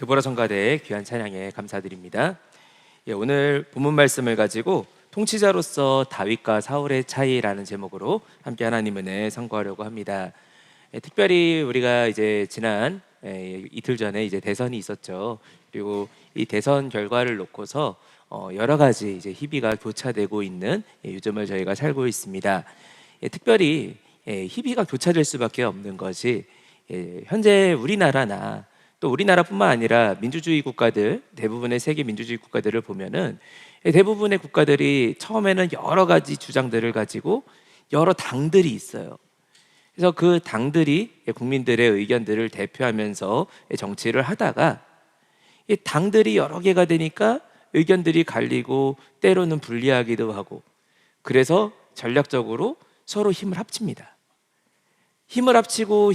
드보라 성가대의 귀한 찬양에 감사드립니다. 오늘 본문 말씀을 가지고 통치자로서 다윗과 사울의 차이라는 제목으로 함께 하나님 은혜 선고하려고 합니다. 특별히 우리가 이제 지난 이틀 전에 이제 대선이 있었죠. 그리고 이 대선 결과를 놓고서 여러 가지 이제 희비가 교차되고 있는 요즘을 저희가 살고 있습니다. 특별히 희비가 교차될 수밖에 없는 것이 현재 우리나라나 또 우리나라뿐만 아니라 민주주의 국가들, 대부분의 세계 민주주의 국가들을 보면은 대부분의 국가들이 처음에는 여러 가지 주장들을 가지고 여러 당들이 있어요. 그래서 그 당들이 국민들의 의견들을 대표하면서 정치를 하다가 이 당들이 여러 개가 되니까 의견들이 갈리고 때로는 불리하기도 하고, 그래서 전략적으로 서로 힘을 합칩니다. 힘을 합치고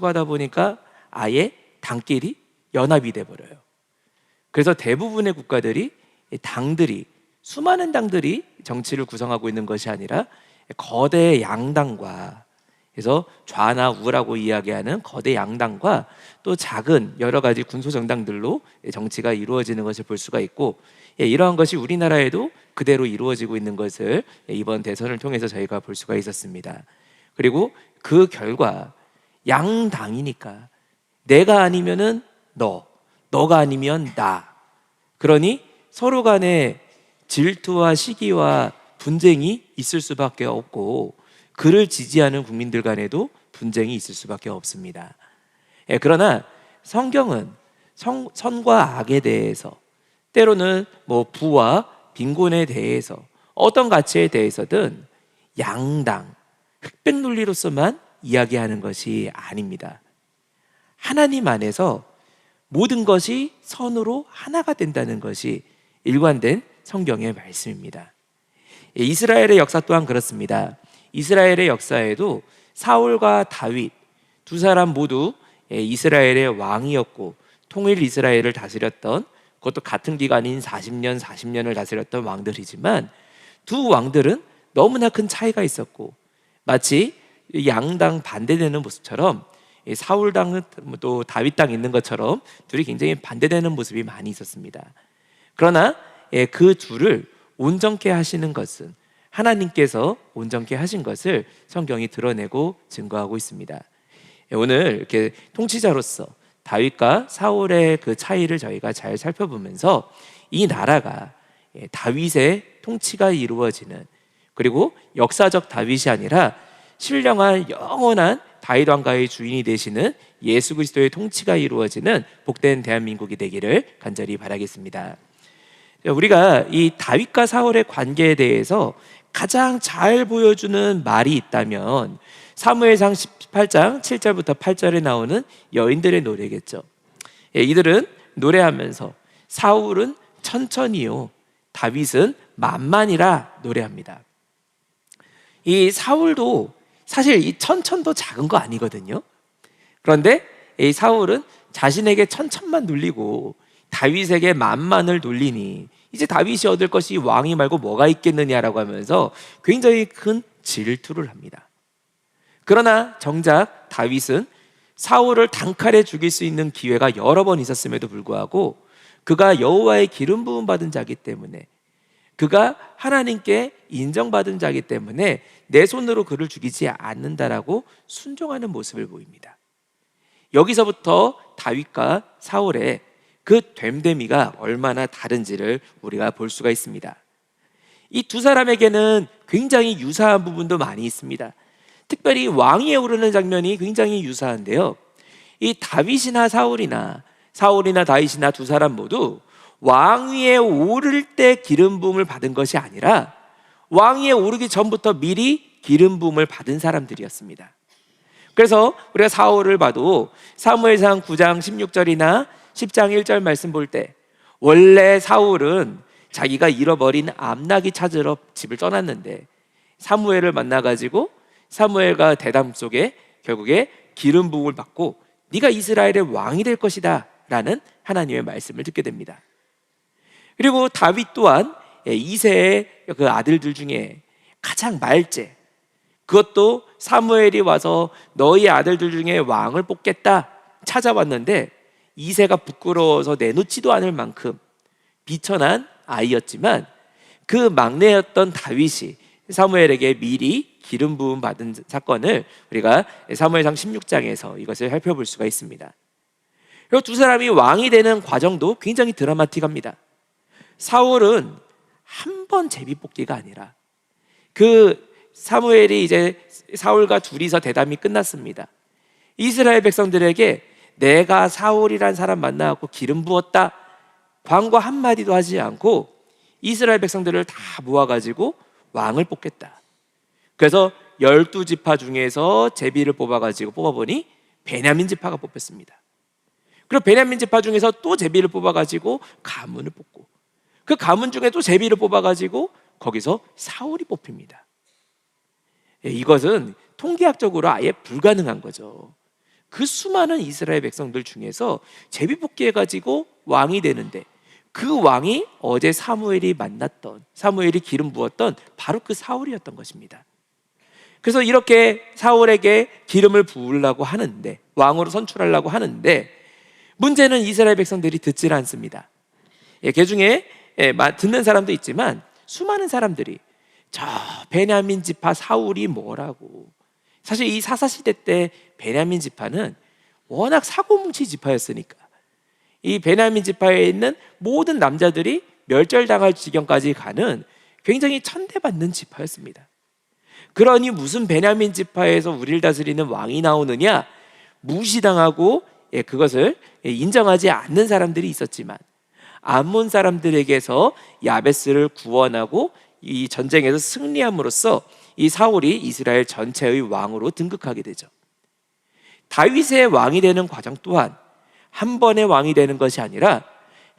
하다 보니까 아예 당끼리 연합이 돼버려요. 그래서 대부분의 국가들이 당들이, 수많은 당들이 정치를 구성하고 있는 것이 아니라 거대 양당과, 그래서 좌나 우라고 이야기하는 거대 양당과 또 작은 여러 가지 군소정당들로 정치가 이루어지는 것을 볼 수가 있고, 이러한 것이 우리나라에도 그대로 이루어지고 있는 것을 이번 대선을 통해서 저희가 볼 수가 있었습니다. 그리고 그 결과 양당이니까 내가 아니면은 너가 아니면 나, 그러니 서로 간에 질투와 시기와 분쟁이 있을 수밖에 없고, 그를 지지하는 국민들 간에도 분쟁이 있을 수밖에 없습니다. 그러나 성경은 선과 악에 대해서, 때로는 부와 빈곤에 대해서, 어떤 가치에 대해서든 양당, 흑백 논리로서만 이야기하는 것이 아닙니다. 하나님 안에서 모든 것이 선으로 하나가 된다는 것이 일관된 성경의 말씀입니다. 이스라엘의 역사 또한 그렇습니다. 이스라엘의 역사에도 사울과 다윗 두 사람 모두 이스라엘의 왕이었고, 통일 이스라엘을 다스렸던, 그것도 같은 기간인 40년을 다스렸던 왕들이지만, 두 왕들은 너무나 큰 차이가 있었고, 마치 양당 반대되는 모습처럼 사울당은 또 다윗당 있는 것처럼 둘이 굉장히 반대되는 모습이 많이 있었습니다. 그러나 그 둘을 온전케 하시는 것은 하나님께서 온전케 하신 것을 성경이 드러내고 증거하고 있습니다. 오늘 이렇게 통치자로서 다윗과 사울의 그 차이를 저희가 잘 살펴보면서 이 나라가 다윗의 통치가 이루어지는, 그리고 역사적 다윗이 아니라 신령한 영원한 다윗 왕가의 주인이 되시는 예수 그리스도의 통치가 이루어지는 복된 대한민국이 되기를 간절히 바라겠습니다. 우리가 이 다윗과 사울의 관계에 대해서 가장 잘 보여주는 말이 있다면 사무엘상 18장 7절부터 8절에 나오는 여인들의 노래겠죠. 이들은 노래하면서 사울은 천천히요, 다윗은 만만이라 노래합니다. 이 사울도 사실 이 천천도 작은 거 아니거든요. 그런데 이 사울은 자신에게 천천만 눌리고 다윗에게 만만을 눌리니 이제 다윗이 얻을 것이 왕이 말고 뭐가 있겠느냐라고 하면서 굉장히 큰 질투를 합니다. 그러나 정작 다윗은 사울을 단칼에 죽일 수 있는 기회가 여러 번 있었음에도 불구하고, 그가 여호와의 기름 부음 받은 자이기 때문에, 그가 하나님께 인정받은 자이기 때문에 내 손으로 그를 죽이지 않는다라고 순종하는 모습을 보입니다. 여기서부터 다윗과 사울의 그 됨됨이가 얼마나 다른지를 우리가 볼 수가 있습니다. 이 두 사람에게는 굉장히 유사한 부분도 많이 있습니다. 특별히 왕위에 오르는 장면이 굉장히 유사한데요, 이 다윗이나 사울이나 다윗이나 두 사람 모두 왕위에 오를 때 기름 부음을 받은 것이 아니라 왕위에 오르기 전부터 미리 기름 부음을 받은 사람들이었습니다. 그래서 우리가 사울을 봐도 사무엘상 9장 16절이나 10장 1절 말씀 볼 때, 원래 사울은 자기가 잃어버린 암낙이 찾으러 집을 떠났는데 사무엘을 만나가지고 사무엘과 대담 속에 결국에 기름 부음을 받고 네가 이스라엘의 왕이 될 것이다 라는 하나님의 말씀을 듣게 됩니다. 그리고 다윗 또한 이새의 그 아들들 중에 가장 말째, 그것도 사무엘이 와서 너희 아들들 중에 왕을 뽑겠다 찾아왔는데 이새가 부끄러워서 내놓지도 않을 만큼 비천한 아이였지만 그 막내였던 다윗이 사무엘에게 미리 기름 부음 받은 사건을 우리가 사무엘상 16장에서 이것을 살펴볼 수가 있습니다. 그리고 두 사람이 왕이 되는 과정도 굉장히 드라마틱합니다. 사울은 한 번 제비뽑기가 아니라 그 사무엘이 이제 사울과 둘이서 대담이 끝났습니다. 이스라엘 백성들에게 내가 사울이란 사람 만나갖고 기름 부었다, 광고 한마디도 하지 않고 이스라엘 백성들을 다 모아가지고 왕을 뽑겠다. 그래서 12지파 중에서 제비를 뽑아보니 베냐민 지파가 뽑혔습니다. 그리고 베냐민 지파 중에서 또 제비를 뽑아가지고 가문을 뽑고, 그 가문 중에 또 제비를 뽑아가지고 거기서 사울이 뽑힙니다. 이것은 통계학적으로 아예 불가능한 거죠. 그 수많은 이스라엘 백성들 중에서 제비 뽑기해가지고 왕이 되는데, 그 왕이 어제 사무엘이 만났던, 사무엘이 기름 부었던 바로 그 사울이었던 것입니다. 그래서 이렇게 사울에게 기름을 부으려고 하는데, 왕으로 선출하려고 하는데, 문제는 이스라엘 백성들이 듣질 않습니다. 그 중에 듣는 사람도 있지만 수많은 사람들이 저 베냐민 지파 사울이 뭐라고, 사실 이 사사시대 때 베냐민 지파는 워낙 사고뭉치 지파였으니까 이 베냐민 지파에 있는 모든 남자들이 멸절당할 지경까지 가는 굉장히 천대받는 지파였습니다. 그러니 무슨 베냐민 지파에서 우리를 다스리는 왕이 나오느냐, 무시당하고 그것을 인정하지 않는 사람들이 있었지만 암몬 사람들에게서 야베스를 구원하고 이 전쟁에서 승리함으로써 이 사울이 이스라엘 전체의 왕으로 등극하게 되죠. 다윗의 왕이 되는 과정 또한 한 번의 왕이 되는 것이 아니라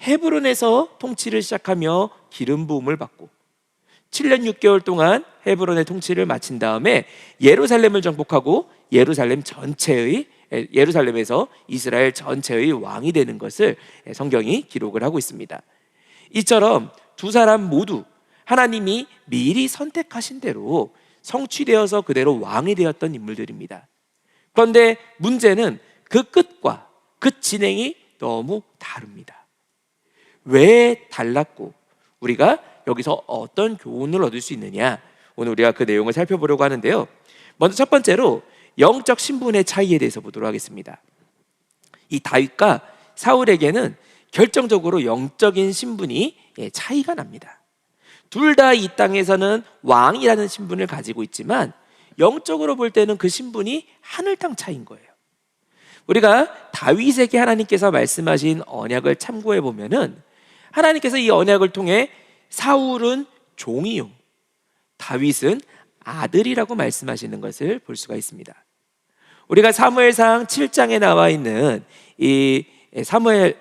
헤브론에서 통치를 시작하며 기름 부음을 받고 7년 6개월 동안 헤브론의 통치를 마친 다음에 예루살렘을 정복하고 예루살렘에서 이스라엘 전체의 왕이 되는 것을 성경이 기록을 하고 있습니다. 이처럼 두 사람 모두 하나님이 미리 선택하신 대로 성취되어서 그대로 왕이 되었던 인물들입니다. 그런데 문제는 그 끝과 그 진행이 너무 다릅니다. 왜 달랐고 우리가 여기서 어떤 교훈을 얻을 수 있느냐, 오늘 우리가 그 내용을 살펴보려고 하는데요. 먼저 첫 번째로 영적 신분의 차이에 대해서 보도록 하겠습니다. 이 다윗과 사울에게는 결정적으로 영적인 신분이 차이가 납니다. 둘 다 이 땅에서는 왕이라는 신분을 가지고 있지만 영적으로 볼 때는 그 신분이 하늘 땅 차이인 거예요. 우리가 다윗에게 하나님께서 말씀하신 언약을 참고해 보면은 하나님께서 이 언약을 통해 사울은 종이요 다윗은 아들이라고 말씀하시는 것을 볼 수가 있습니다. 우리가 사무엘상 7장에 나와 있는 이 사무엘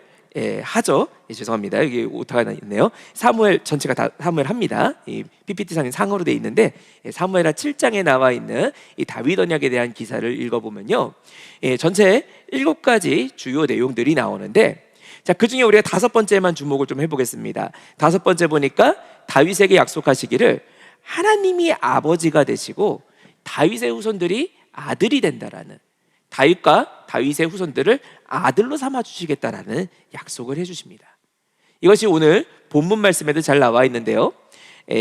하죠. 죄송합니다. 여기 오타가 있네요. 사무엘 전체가 다 사무엘 합니다. 이 PPT상에 상어로 되어 있는데 사무엘하 7장에 나와 있는 이 다윗 언약에 대한 기사를 읽어보면요, 전체 7가지 주요 내용들이 나오는데, 자, 그 중에 우리가 5번째만 주목을 좀 해보겠습니다. 5번째 보니까 다윗에게 약속하시기를 하나님이 아버지가 되시고 다윗의 후손들이 아들이 된다라는, 다윗과 다윗의 후손들을 아들로 삼아 주시겠다라는 약속을 해주십니다. 이것이 오늘 본문 말씀에도 잘 나와 있는데요,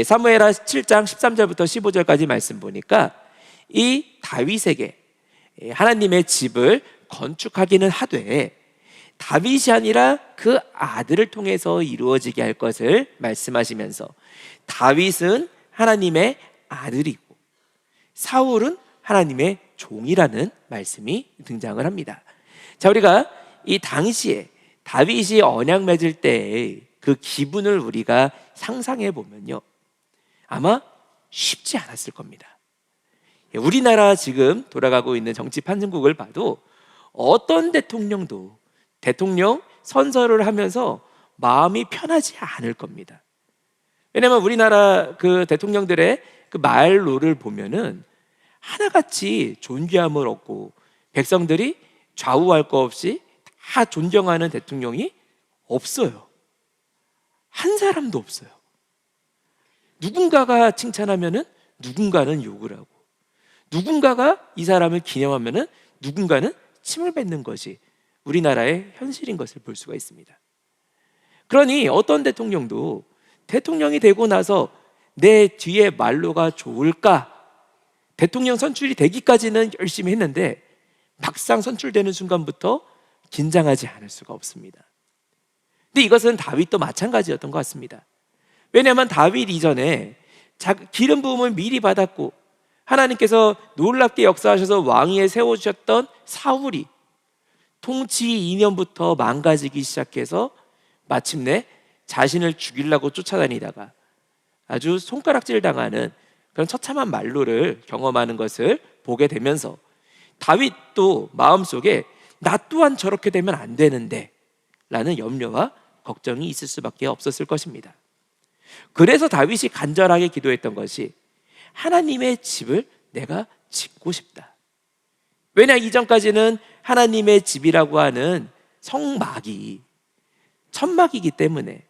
사무엘하 7장 13절부터 15절까지 말씀 보니까 이 다윗에게 하나님의 집을 건축하기는 하되 다윗이 아니라 그 아들을 통해서 이루어지게 할 것을 말씀하시면서 다윗은 하나님의 아들이고 사울은 하나님의 종이라는 말씀이 등장을 합니다. 자, 우리가 이 당시에 다윗이 언약 맺을 때 그 기분을 우리가 상상해 보면요, 아마 쉽지 않았을 겁니다. 우리나라 지금 돌아가고 있는 정치 판정국을 봐도 어떤 대통령도 대통령 선서를 하면서 마음이 편하지 않을 겁니다. 왜냐하면 우리나라 그 대통령들의 그 말로를 보면은 하나같이 존귀함을 얻고 백성들이 좌우할 거 없이 다 존경하는 대통령이 없어요. 한 사람도 없어요. 누군가가 칭찬하면은 누군가는 욕을 하고, 누군가가 이 사람을 기념하면은 누군가는 침을 뱉는 것이 우리나라의 현실인 것을 볼 수가 있습니다. 그러니 어떤 대통령도 대통령이 되고 나서 내 뒤에 말로가 좋을까? 대통령 선출이 되기까지는 열심히 했는데 막상 선출되는 순간부터 긴장하지 않을 수가 없습니다. 근데 이것은 다윗도 마찬가지였던 것 같습니다. 왜냐하면 다윗 이전에 기름 부음을 미리 받았고 하나님께서 놀랍게 역사하셔서 왕위에 세워주셨던 사울이 통치 이년부터 망가지기 시작해서 마침내 자신을 죽이려고 쫓아다니다가 아주 손가락질 당하는 그런 처참한 말로를 경험하는 것을 보게 되면서 다윗도 마음속에 나 또한 저렇게 되면 안 되는데 라는 염려와 걱정이 있을 수밖에 없었을 것입니다. 그래서 다윗이 간절하게 기도했던 것이 하나님의 집을 내가 짓고 싶다. 왜냐 이전까지는 하나님의 집이라고 하는 성막이 천막이기 때문에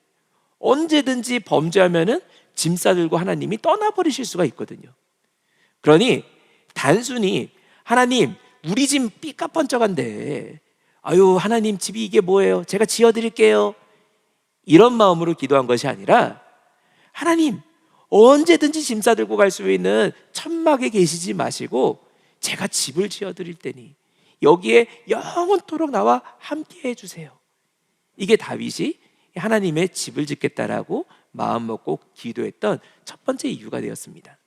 언제든지 범죄하면은 짐 싸들고 하나님이 떠나버리실 수가 있거든요. 그러니 단순히 하나님 우리 집 삐까뻔쩍한데 아유 하나님 집이 이게 뭐예요? 제가 지어드릴게요. 이런 마음으로 기도한 것이 아니라 하나님 언제든지 짐 싸들고 갈 수 있는 천막에 계시지 마시고 제가 집을 지어드릴 테니 여기에 영원토록 나와 함께 해주세요. 이게 다윗이 하나님의 집을 짓겠다라고 마음먹고 기도했던 첫 번째 이유가 되었습니다.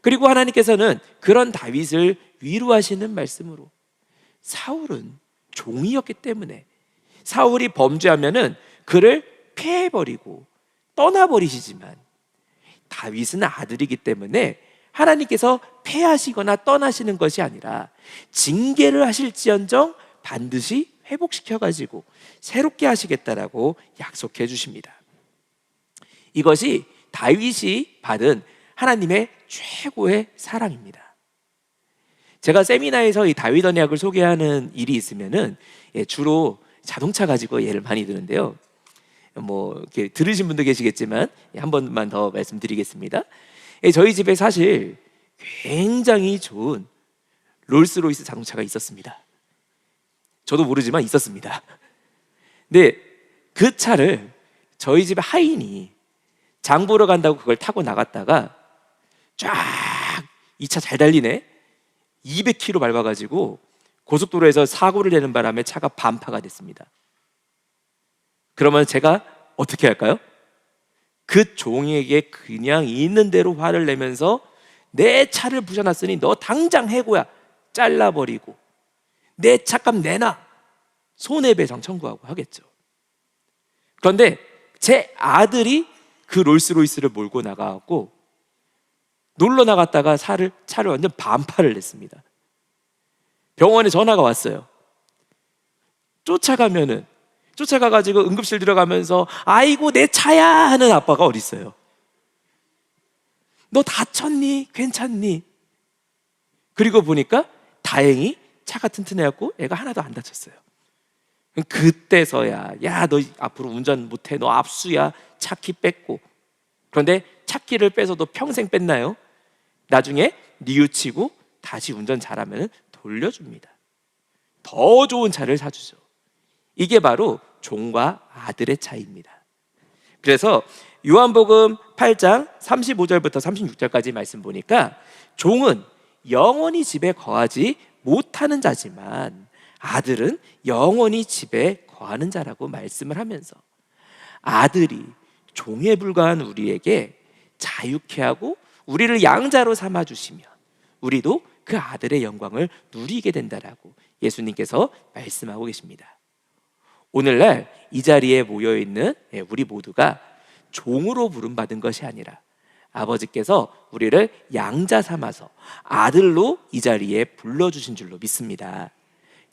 그리고 하나님께서는 그런 다윗을 위로하시는 말씀으로 사울은 종이었기 때문에 사울이 범죄하면은 그를 폐해버리고 떠나버리시지만 다윗은 아들이기 때문에 하나님께서 폐하시거나 떠나시는 것이 아니라 징계를 하실지언정 반드시 회복시켜가지고 새롭게 하시겠다라고 약속해 주십니다. 이것이 다윗이 받은 하나님의 최고의 사랑입니다. 제가 세미나에서 이 다윗 언약을 소개하는 일이 있으면은 주로 자동차 가지고 예를 많이 드는데요. 뭐 이렇게 들으신 분도 계시겠지만 한 번만 더 말씀드리겠습니다. 저희 집에 사실 굉장히 좋은 롤스로이스 자동차가 있었습니다. 저도 모르지만 있었습니다. 근데 그 차를 저희 집 하인이 장 보러 간다고 그걸 타고 나갔다가 쫙 이 차 잘 달리네 200km 밟아가지고 고속도로에서 사고를 내는 바람에 차가 반파가 됐습니다. 그러면 제가 어떻게 할까요? 그 종에게 그냥 있는 대로 화를 내면서 내 차를 부셔놨으니 너 당장 해고야 잘라버리고 내 차값 내놔 손해배상 청구하고 하겠죠. 그런데 제 아들이 그 롤스로이스를 몰고 나가고 놀러 나갔다가 차를 완전 반파를 냈습니다. 병원에 전화가 왔어요. 쫓아가가지고 응급실 들어가면서 아이고 내 차야 하는 아빠가 어디 있어요? 너 다쳤니? 괜찮니? 그리고 보니까 다행히 차가 튼튼해갖고 애가 하나도 안 다쳤어요. 그때서야 야 너 앞으로 운전 못해 너 압수야 차키 뺐고. 그런데 차키를 뺏어도 평생 뺐나요? 나중에 뉘우치고 다시 운전 잘하면 돌려줍니다. 더 좋은 차를 사주죠. 이게 바로 종과 아들의 차이입니다. 그래서 요한복음 8장 35절부터 36절까지 말씀 보니까 종은 영원히 집에 거하지 못하는 자지만 아들은 영원히 집에 거하는 자라고 말씀을 하면서 아들이 종에 불과한 우리에게 자유케 하고 우리를 양자로 삼아주시면 우리도 그 아들의 영광을 누리게 된다라고 예수님께서 말씀하고 계십니다. 오늘날 이 자리에 모여있는 우리 모두가 종으로 부름받은 것이 아니라 아버지께서 우리를 양자 삼아서 아들로 이 자리에 불러주신 줄로 믿습니다.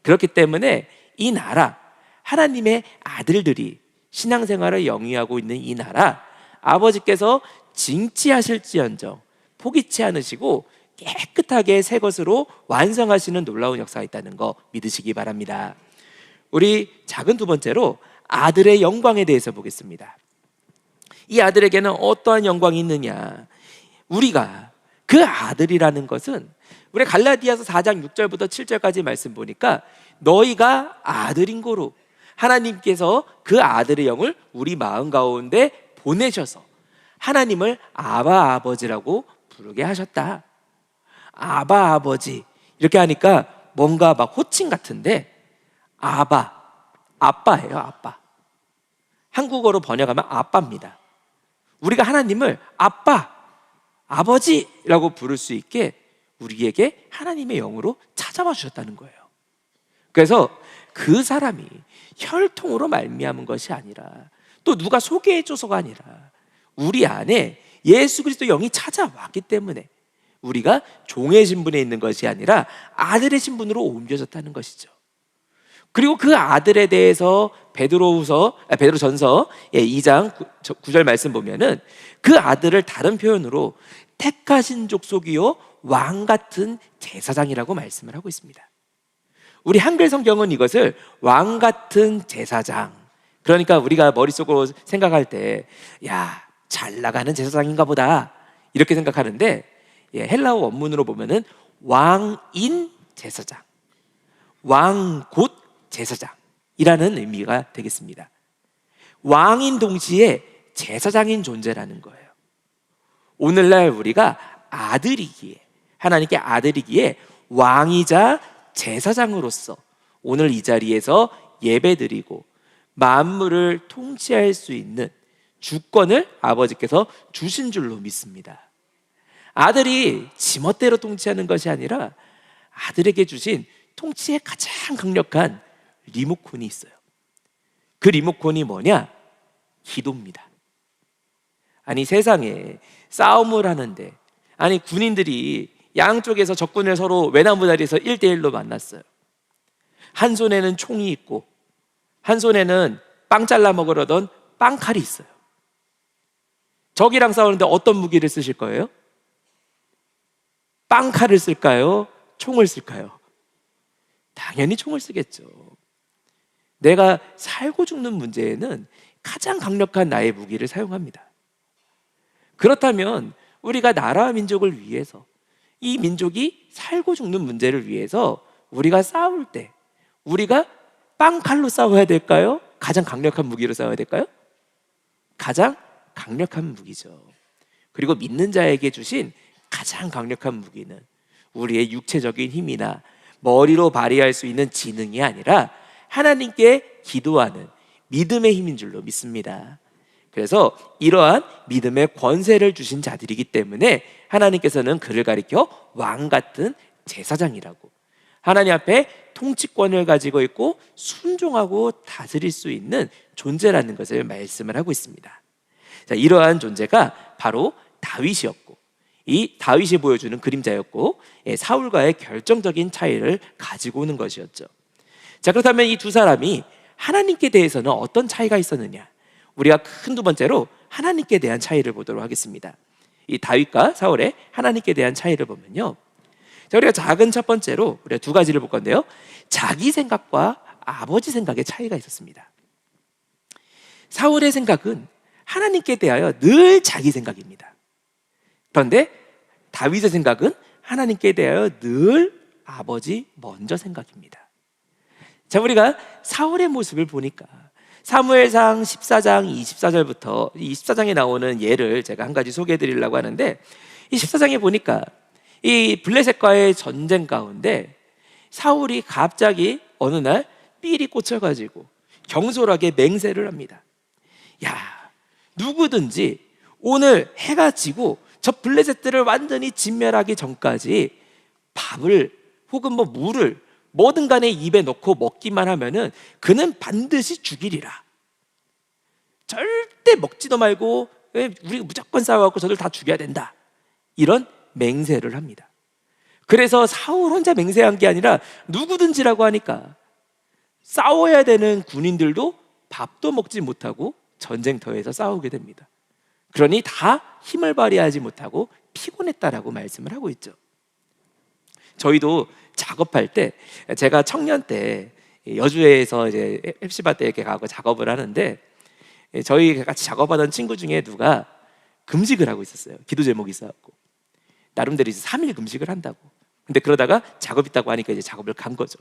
그렇기 때문에 이 나라, 하나님의 아들들이 신앙생활을 영위하고 있는 이 나라, 아버지께서 징치하실지언정 포기치 않으시고 깨끗하게 새 것으로 완성하시는 놀라운 역사가 있다는 거 믿으시기 바랍니다. 우리 작은 두 번째로 아들의 영광에 대해서 보겠습니다. 이 아들에게는 어떠한 영광이 있느냐? 우리가 그 아들이라는 것은 우리 갈라디아서 4장 6절부터 7절까지 말씀 보니까 너희가 아들인 고로 하나님께서 그 아들의 영을 우리 마음 가운데 보내셔서 하나님을 아바 아버지라고 부르게 하셨다. 아바 아버지 이렇게 하니까 뭔가 막 호칭 같은데 아바 아빠예요. 아빠. 한국어로 번역하면 아빠입니다. 우리가 하나님을 아빠 아버지라고 부를 수 있게 우리에게 하나님의 영으로 찾아와 주셨다는 거예요. 그래서 그 사람이 혈통으로 말미암은 것이 아니라 또 누가 소개해 줘서가 아니라 우리 안에 예수 그리스도 영이 찾아왔기 때문에 우리가 종의 신분에 있는 것이 아니라 아들의 신분으로 옮겨졌다는 것이죠. 그리고 그 아들에 대해서 베드로전서 2장 9절 말씀 보면은 그 아들을 다른 표현으로 택하신 족속이요 왕 같은 제사장이라고 말씀을 하고 있습니다. 우리 한글 성경은 이것을 왕 같은 제사장, 그러니까 우리가 머릿속으로 생각할 때 야, 잘 나가는 제사장인가 보다 이렇게 생각하는데 헬라어 원문으로 보면은 왕인 제사장, 왕 곧 제사장이라는 의미가 되겠습니다. 왕인 동시에 제사장인 존재라는 거예요. 오늘날 우리가 아들이기에, 하나님께 아들이기에 왕이자 제사장으로서 오늘 이 자리에서 예배드리고 만물을 통치할 수 있는 주권을 아버지께서 주신 줄로 믿습니다. 아들이 지멋대로 통치하는 것이 아니라 아들에게 주신 통치의 가장 강력한 리모컨이 있어요. 그 리모컨이 뭐냐? 기도입니다. 아니 세상에 싸움을 하는데 아니 군인들이 양쪽에서 적군을 서로 외나무 다리에서 1대1로 만났어요. 한 손에는 총이 있고 한 손에는 빵 잘라 먹으려던 빵칼이 있어요. 적이랑 싸우는데 어떤 무기를 쓰실 거예요? 빵칼을 쓸까요? 총을 쓸까요? 당연히 총을 쓰겠죠. 내가 살고 죽는 문제에는 가장 강력한 나의 무기를 사용합니다. 그렇다면 우리가 나라와 민족을 위해서 이 민족이 살고 죽는 문제를 위해서 우리가 싸울 때 우리가 빵칼로 싸워야 될까요? 가장 강력한 무기로 싸워야 될까요? 가장 강력한 무기죠. 그리고 믿는 자에게 주신 가장 강력한 무기는 우리의 육체적인 힘이나 머리로 발휘할 수 있는 지능이 아니라 하나님께 기도하는 믿음의 힘인 줄로 믿습니다. 그래서 이러한 믿음의 권세를 주신 자들이기 때문에 하나님께서는 그를 가리켜 왕 같은 제사장이라고, 하나님 앞에 통치권을 가지고 있고 순종하고 다스릴 수 있는 존재라는 것을 말씀을 하고 있습니다. 자, 이러한 존재가 바로 다윗이었고, 이 다윗이 보여주는 그림자였고 사울과의 결정적인 차이를 가지고 오는 것이었죠. 자, 그렇다면 이 두 사람이 하나님께 대해서는 어떤 차이가 있었느냐? 우리가 큰 두 번째로 하나님께 대한 차이를 보도록 하겠습니다. 이 다윗과 사울의 하나님께 대한 차이를 보면요, 자, 우리가 작은 첫 번째로 우리가 두 가지를 볼 건데요, 자기 생각과 아버지 생각의 차이가 있었습니다. 사울의 생각은 하나님께 대하여 늘 자기 생각입니다. 그런데 다윗의 생각은 하나님께 대하여 늘 아버지 먼저 생각입니다. 자, 우리가 사울의 모습을 보니까 사무엘상 14장 24절부터 이 14장에 나오는 예를 제가 한 가지 소개해 드리려고 하는데, 이 14장에 보니까 이 블레셋과의 전쟁 가운데 사울이 갑자기 어느 날 삘이 꽂혀가지고 경솔하게 맹세를 합니다. 야, 누구든지 오늘 해가 지고 저 블레셋들을 완전히 진멸하기 전까지 밥을 혹은 뭐 물을 뭐든 간에 입에 넣고 먹기만 하면은 그는 반드시 죽이리라. 절대 먹지도 말고 우리 무조건 싸워갖고 저들 다 죽여야 된다. 이런 맹세를 합니다. 그래서 사울 혼자 맹세한 게 아니라 누구든지라고 하니까 싸워야 되는 군인들도 밥도 먹지 못하고 전쟁터에서 싸우게 됩니다. 그러니 다 힘을 발휘하지 못하고 피곤했다라고 말씀을 하고 있죠. 저희도 작업할 때, 제가 청년 때 여주에서 이제 헵시바 때 이렇게 가고 작업을 하는데, 저희 같이 작업하던 친구 중에 누가 금식을 하고 있었어요. 기도 제목이 있어갖고 나름대로 이제 3일 금식을 한다고. 근데 그러다가 작업 있다고 하니까 이제 작업을 간 거죠.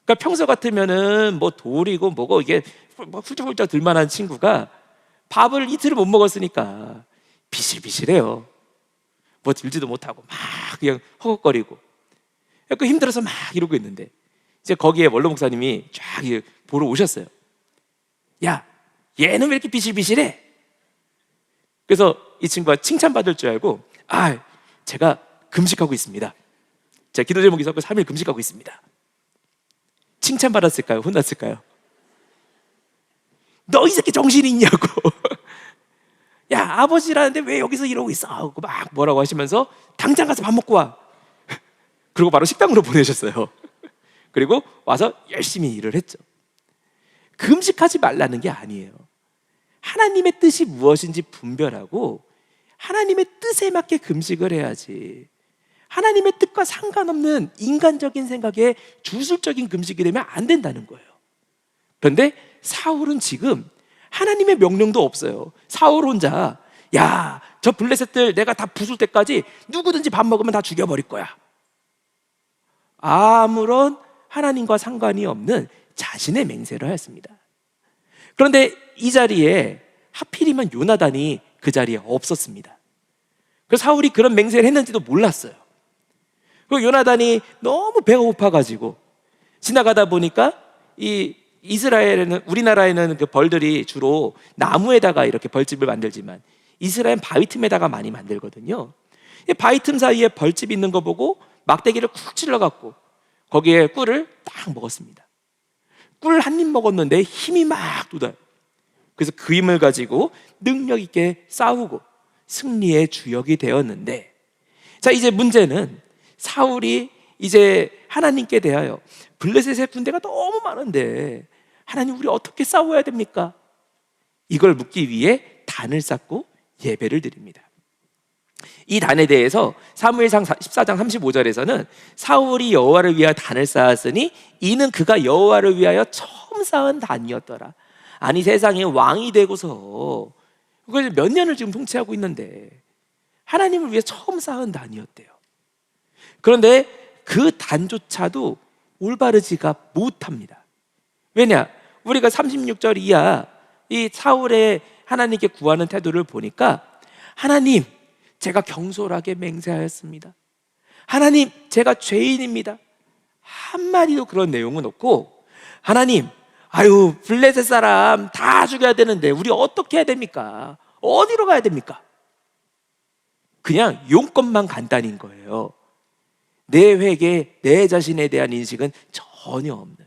그러니까 평소 같으면은 뭐 돌이고 뭐고 이게 뭐 훌쩍훌쩍 들만한 친구가 밥을 이틀을 못 먹었으니까 비실비실해요. 뭐 들지도 못하고 막 그냥 허걱거리고, 그 힘들어서 막 이러고 있는데 이제 거기에 원로 목사님이 쫙 보러 오셨어요. 야, 얘는 왜 이렇게 비실비실해? 그래서 이 친구가 칭찬받을 줄 알고, 제가 금식하고 있습니다. 제가 기도 제목이 있었고 3일 금식하고 있습니다. 칭찬받았을까요? 혼났을까요? 너 이 새끼 정신이 있냐고. 야, 아버지라는데 왜 여기서 이러고 있어? 하고 막 뭐라고 하시면서 당장 가서 밥 먹고 와. 그리고 바로 식당으로 보내셨어요. 그리고 와서 열심히 일을 했죠. 금식하지 말라는 게 아니에요. 하나님의 뜻이 무엇인지 분별하고 하나님의 뜻에 맞게 금식을 해야지, 하나님의 뜻과 상관없는 인간적인 생각에 주술적인 금식이 되면 안 된다는 거예요. 그런데 사울은 지금 하나님의 명령도 없어요. 사울 혼자, 야, 저 블레셋들 내가 다 부술 때까지 누구든지 밥 먹으면 다 죽여버릴 거야. 아무런 하나님과 상관이 없는 자신의 맹세를 하였습니다. 그런데 이 자리에 하필이면 요나단이 그 자리에 없었습니다. 그래서 사울이 그런 맹세를 했는지도 몰랐어요. 그 요나단이 너무 배가 고파가지고 지나가다 보니까 이 이스라엘에는, 우리나라에는 그 벌들이 주로 나무에다가 이렇게 벌집을 만들지만 이스라엘은 바위 틈에다가 많이 만들거든요. 바위 틈 사이에 벌집 있는 거 보고 막대기를 쿡 찔러갖고 거기에 꿀을 딱 먹었습니다. 꿀 한 입 먹었는데 힘이 막 돋아요. 그래서 그 힘을 가지고 능력 있게 싸우고 승리의 주역이 되었는데, 자, 이제 문제는 사울이 이제 하나님께 대하여 블레셋의 군대가 너무 많은데 하나님, 우리 어떻게 싸워야 됩니까? 이걸 묻기 위해 단을 쌓고 예배를 드립니다. 이 단에 대해서 사무엘상 14장 35절에서는 사울이 여호와를 위하여 단을 쌓았으니 이는 그가 여호와를 위하여 처음 쌓은 단이었더라. 아니, 세상에 왕이 되고서 그걸 몇 년을 지금 통치하고 있는데 하나님을 위해 처음 쌓은 단이었대요. 그런데 그 단조차도 올바르지가 못합니다. 왜냐? 우리가 36절 이하 이 사울의 하나님께 구하는 태도를 보니까, 하나님, 제가 경솔하게 맹세하였습니다. 하나님, 제가 죄인입니다. 한마디도 그런 내용은 없고, 하나님, 블레셋 사람 다 죽여야 되는데 우리 어떻게 해야 됩니까? 어디로 가야 됩니까? 그냥 용건만 간단인 거예요. 내 회개, 내 자신에 대한 인식은 전혀 없는.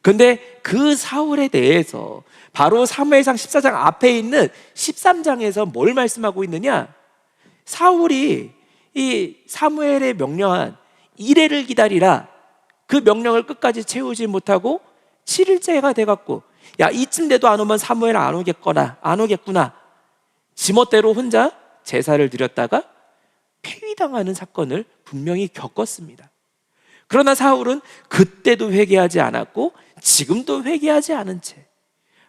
그런데 그 사울에 대해서 바로 사무엘상 14장 앞에 있는 13장에서 뭘 말씀하고 있느냐? 사울이 이 사무엘의 명령한 이레를 기다리라, 그 명령을 끝까지 채우지 못하고 7일째가 돼갖고, 야, 이쯤 돼도 안 오면 사무엘 안 오겠구나, 지멋대로 혼자 제사를 드렸다가 폐위당하는 사건을 분명히 겪었습니다. 그러나 사울은 그때도 회개하지 않았고 지금도 회개하지 않은 채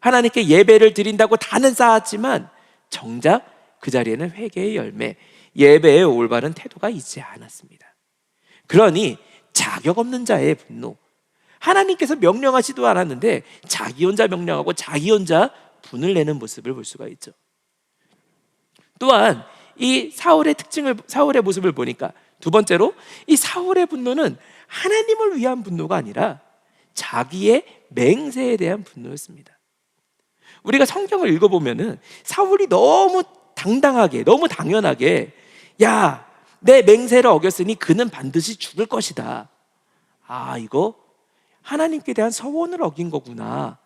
하나님께 예배를 드린다고 단은 쌓았지만 정작 그 자리에는 회개의 열매, 예배의 올바른 태도가 있지 않았습니다. 그러니 자격 없는 자의 분노, 하나님께서 명령하지도 않았는데 자기 혼자 명령하고 자기 혼자 분을 내는 모습을 볼 수가 있죠. 또한 이 사울의 모습을 보니까 두 번째로, 이 사울의 분노는 하나님을 위한 분노가 아니라 자기의 맹세에 대한 분노였습니다. 우리가 성경을 읽어보면은 사울이 너무 당당하게, 너무 당연하게, 야, 내 맹세를 어겼으니 그는 반드시 죽을 것이다. 이거 하나님께 대한 서원을 어긴 거구나.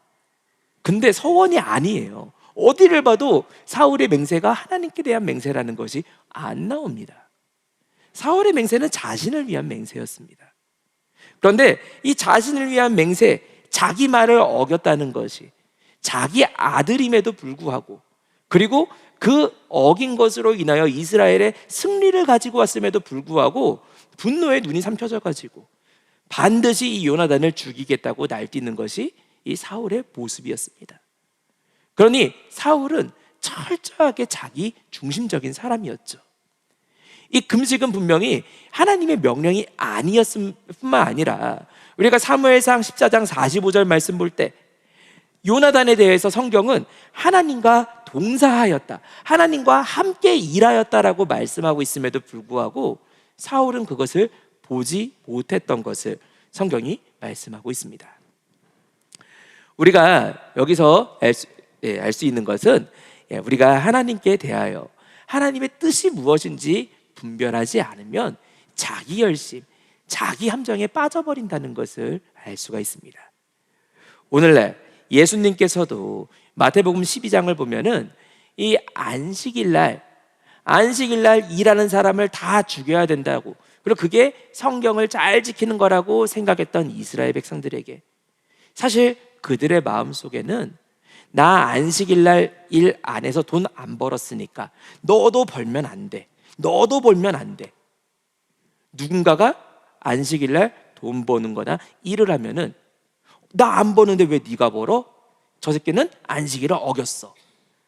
근데 서원이 아니에요. 어디를 봐도 사울의 맹세가 하나님께 대한 맹세라는 것이 안 나옵니다. 사울의 맹세는 자신을 위한 맹세였습니다. 그런데 이 자신을 위한 맹세, 자기 말을 어겼다는 것이 자기 아들임에도 불구하고, 그리고 그 어긴 것으로 인하여 이스라엘의 승리를 가지고 왔음에도 불구하고 분노에 눈이 삼켜져 가지고 반드시 이 요나단을 죽이겠다고 날뛰는 것이 이 사울의 모습이었습니다. 그러니 사울은 철저하게 자기 중심적인 사람이었죠. 이 금식은 분명히 하나님의 명령이 아니었을 뿐만 아니라 우리가 사무엘상 14장 45절 말씀 볼 때 요나단에 대해서 성경은 하나님과 동사하였다, 하나님과 함께 일하였다라고 말씀하고 있음에도 불구하고 사울은 그것을 보지 못했던 것을 성경이 말씀하고 있습니다. 우리가 여기서 알 수 있는 것은 우리가 하나님께 대하여 하나님의 뜻이 무엇인지 분별하지 않으면 자기 열심, 자기 함정에 빠져버린다는 것을 알 수가 있습니다. 오늘날 예수님께서도 마태복음 12장을 보면은 이 안식일날 일하는 사람을 다 죽여야 된다고, 그리고 그게 성경을 잘 지키는 거라고 생각했던 이스라엘 백성들에게 사실 그들의 마음속에는 나 안식일날 일 안 해서 돈 안 벌었으니까 너도 벌면 안 돼, 너도 벌면 안 돼. 누군가가 안식일날 돈 버는 거나 일을 하면은 나 안 버는데 왜 네가 벌어? 저 새끼는 안식일을 어겼어.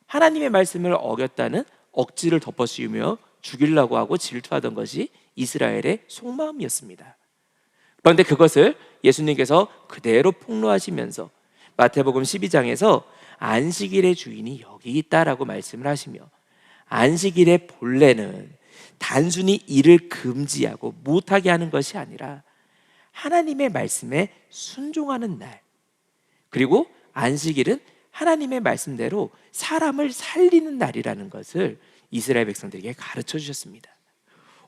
하나님의 말씀을 어겼다는 억지를 덮어씌우며 죽이려고 하고 질투하던 것이 이스라엘의 속마음이었습니다. 그런데 그것을 예수님께서 그대로 폭로하시면서 마태복음 12장에서 안식일의 주인이 여기 있다라고 말씀을 하시며, 안식일의 본래는 단순히 일을 금지하고 못하게 하는 것이 아니라 하나님의 말씀에 순종하는 날, 그리고 안식일은 하나님의 말씀대로 사람을 살리는 날이라는 것을 이스라엘 백성들에게 가르쳐 주셨습니다.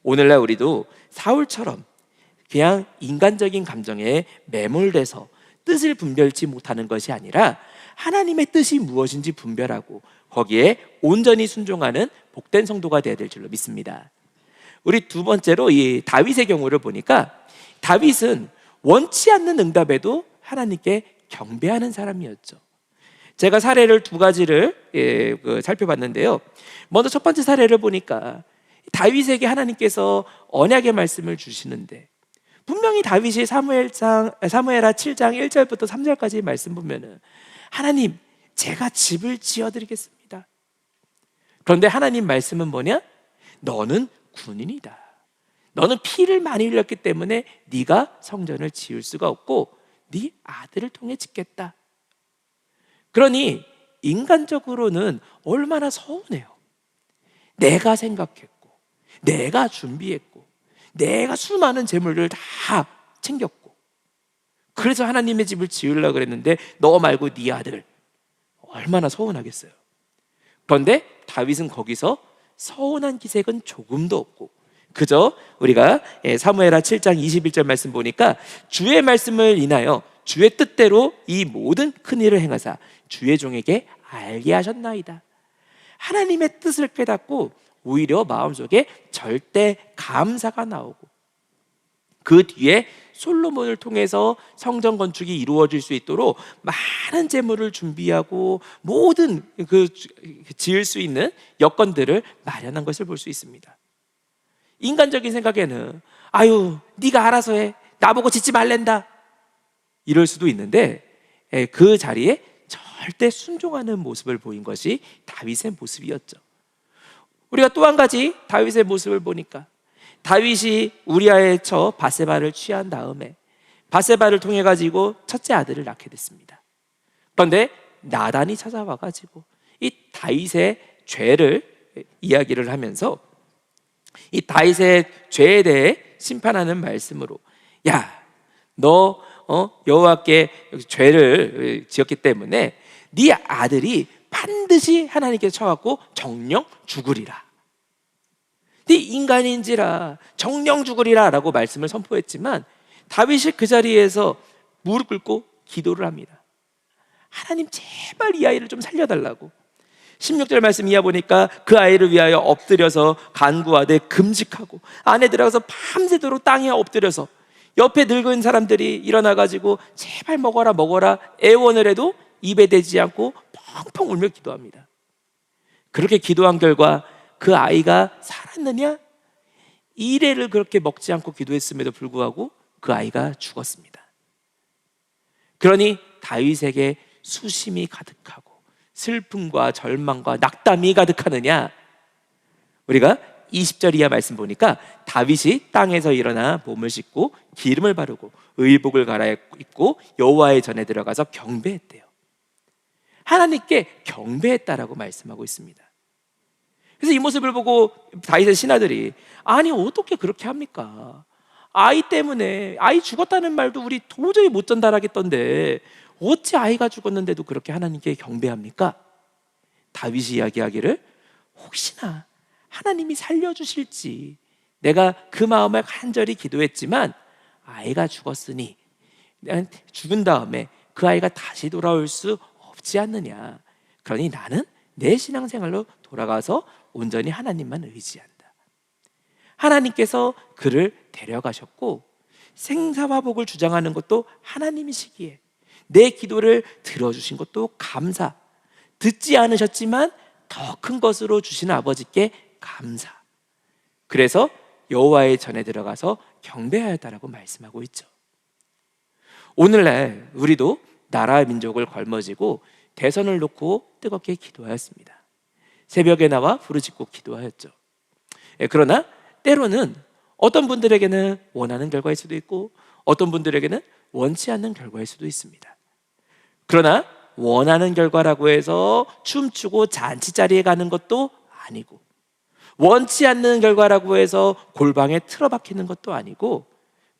오늘날 우리도 사울처럼 그냥 인간적인 감정에 매몰돼서 뜻을 분별치 못하는 것이 아니라 하나님의 뜻이 무엇인지 분별하고 거기에 온전히 순종하는 복된 성도가 되어야 될 줄로 믿습니다. 우리 두 번째로 이 다윗의 경우를 보니까 다윗은 원치 않는 응답에도 하나님께 경배하는 사람이었죠. 제가 사례를 두 가지를 살펴봤는데요. 먼저 첫 번째 사례를 보니까 다윗에게 하나님께서 언약의 말씀을 주시는데, 분명히 다윗이 사무엘하 7장 1절부터 3절까지 말씀 보면은 하나님, 제가 집을 지어드리겠습니다. 그런데 하나님 말씀은 뭐냐? 너는 군인이다. 너는 피를 많이 흘렸기 때문에 네가 성전을 지을 수가 없고 네 아들을 통해 짓겠다. 그러니 인간적으로는 얼마나 서운해요. 내가 생각했고, 내가 준비했고, 내가 수많은 재물을 다 챙겼고, 그래서 하나님의 집을 지으려고 그랬는데 너 말고 네 아들. 얼마나 서운하겠어요. 그런데 다윗은 거기서 서운한 기색은 조금도 없고, 그저 우리가 사무엘하 7장 21절 말씀 보니까 주의 말씀을 인하여 주의 뜻대로 이 모든 큰 일을 행하사 주의 종에게 알게 하셨나이다. 하나님의 뜻을 깨닫고 오히려 마음속에 절대 감사가 나오고, 그 뒤에 솔로몬을 통해서 성전 건축이 이루어질 수 있도록 많은 재물을 준비하고 모든 지을 수 있는 여건들을 마련한 것을 볼 수 있습니다. 인간적인 생각에는 아유, 네가 알아서 해, 나보고 짓지 말랜다, 이럴 수도 있는데 그 자리에 절대 순종하는 모습을 보인 것이 다윗의 모습이었죠. 우리가 또 한 가지 다윗의 모습을 보니까, 다윗이 우리아의 처 바세바를 취한 다음에 바세바를 통해 가지고 첫째 아들을 낳게 됐습니다. 그런데 나단이 찾아와 가지고 이 다윗의 죄를 이야기를 하면서 이 다윗의 죄에 대해 심판하는 말씀으로, 야, 너 여호와께 죄를 지었기 때문에 네 아들이 반드시 하나님께서 쳐갖고 정령 죽으리라. 네 인간인지라 정령 죽으리라 라고 말씀을 선포했지만 다윗이 그 자리에서 무릎 꿇고 기도를 합니다. 하나님, 제발 이 아이를 좀 살려달라고. 16절 말씀 이하 보니까 그 아이를 위하여 엎드려서 간구하되 금식하고 안에 들어가서 밤새도록 땅에 엎드려서 옆에 늙은 사람들이 일어나가지고 제발 먹어라 먹어라 애원을 해도 입에 대지 않고 펑펑 울며 기도합니다. 그렇게 기도한 결과 그 아이가 살았느냐? 이래를 그렇게 먹지 않고 기도했음에도 불구하고 그 아이가 죽었습니다. 그러니 다윗에게 수심이 가득하고 슬픔과 절망과 낙담이 가득하느냐? 우리가 20절 이하 말씀 보니까 다윗이 땅에서 일어나 몸을 씻고 기름을 바르고 의복을 갈아입고 여호와의 전에 들어가서 경배했대요. 하나님께 경배했다라고 말씀하고 있습니다. 그래서 이 모습을 보고 다윗의 신하들이 아니 어떻게 그렇게 합니까? 아이 때문에 아이 죽었다는 말도 우리 도저히 못 전달하겠던데 어찌 아이가 죽었는데도 그렇게 하나님께 경배합니까? 다윗이 이야기하기를 혹시나 하나님이 살려주실지 내가 그 마음을 간절히 기도했지만 아이가 죽었으니 죽은 다음에 그 아이가 다시 돌아올 수 없지 않느냐. 그러니 나는 내 신앙생활로 돌아가서 온전히 하나님만 의지한다. 하나님께서 그를 데려가셨고 생사와 복을 주장하는 것도 하나님이시기에 내 기도를 들어주신 것도 감사, 듣지 않으셨지만 더 큰 것으로 주시는 아버지께 감사. 그래서 여호와의 전에 들어가서 경배하였다라고 말씀하고 있죠. 오늘날 우리도 나라 민족을 걸머쥐고 대선을 놓고 뜨겁게 기도하였습니다. 새벽에 나와 부르짖고 기도하였죠. 그러나 때로는 어떤 분들에게는 원하는 결과일 수도 있고 어떤 분들에게는 원치 않는 결과일 수도 있습니다. 그러나 원하는 결과라고 해서 춤추고 잔치 자리에 가는 것도 아니고 원치 않는 결과라고 해서 골방에 틀어박히는 것도 아니고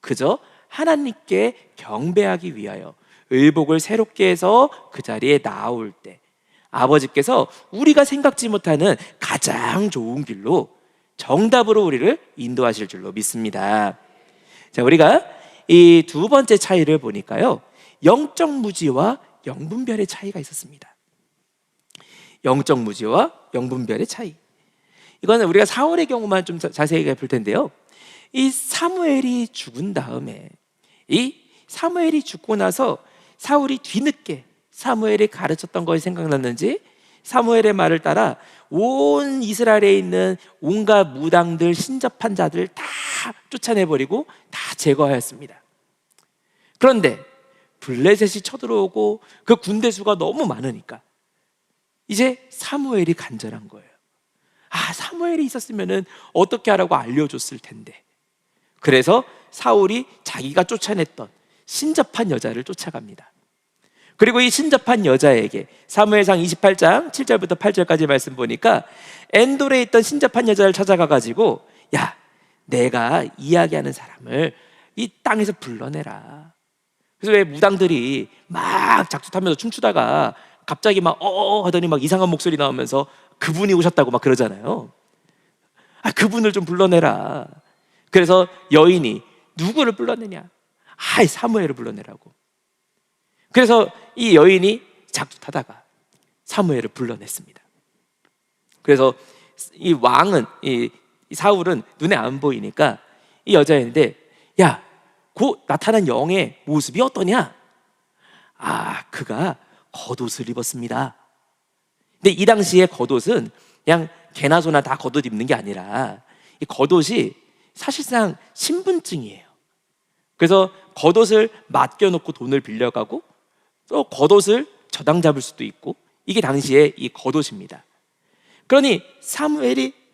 그저 하나님께 경배하기 위하여 의복을 새롭게 해서 그 자리에 나올 때 아버지께서 우리가 생각지 못하는 가장 좋은 길로 정답으로 우리를 인도하실 줄로 믿습니다. 자, 우리가 이 두 번째 차이를 보니까요, 영적 무지와 영분별의 차이가 있었습니다. 영적 무지와 영분별의 차이. 이거는 우리가 사울의 경우만 좀 자세히 볼 텐데요. 이 사무엘이 죽은 다음에 이 사무엘이 죽고 나서 사울이 뒤늦게 사무엘이 가르쳤던 것이 생각났는지 사무엘의 말을 따라 온 이스라엘에 있는 온갖 무당들, 신접한 자들 다 쫓아내버리고 다 제거하였습니다. 그런데 블레셋이 쳐들어오고 그 군대 수가 너무 많으니까 이제 사무엘이 간절한 거예요. 아, 사무엘이 있었으면 어떻게 하라고 알려줬을 텐데. 그래서 사울이 자기가 쫓아냈던 신접한 여자를 쫓아갑니다. 그리고 이 신접한 여자에게 사무엘상 28장 7절부터 8절까지 말씀 보니까 엔돌에 있던 신접한 여자를 찾아가가지고 야, 내가 이야기하는 사람을 이 땅에서 불러내라. 그래서 왜 무당들이 막 작두타면서 춤추다가 갑자기 막 하더니 막 이상한 목소리 나오면서 그분이 오셨다고 막 그러잖아요. 아, 그분을 좀 불러내라. 그래서 여인이 누구를 불러내냐? 아, 사무엘을 불러내라고. 그래서 이 여인이 작두타다가 사무엘을 불러냈습니다. 그래서 이 왕은 이 사울은 눈에 안 보이니까 이 여자인데 야, 곧 나타난 영의 모습이 어떠냐? 아, 그가 겉옷을 입었습니다. 근데 이 당시에 겉옷은 그냥 개나 소나 다 겉옷 입는 게 아니라 이 겉옷이 사실상 신분증이에요. 그래서 겉옷을 맡겨놓고 돈을 빌려가고 또 겉옷을 저당 잡을 수도 있고 이게 당시에 이 겉옷입니다. 그러니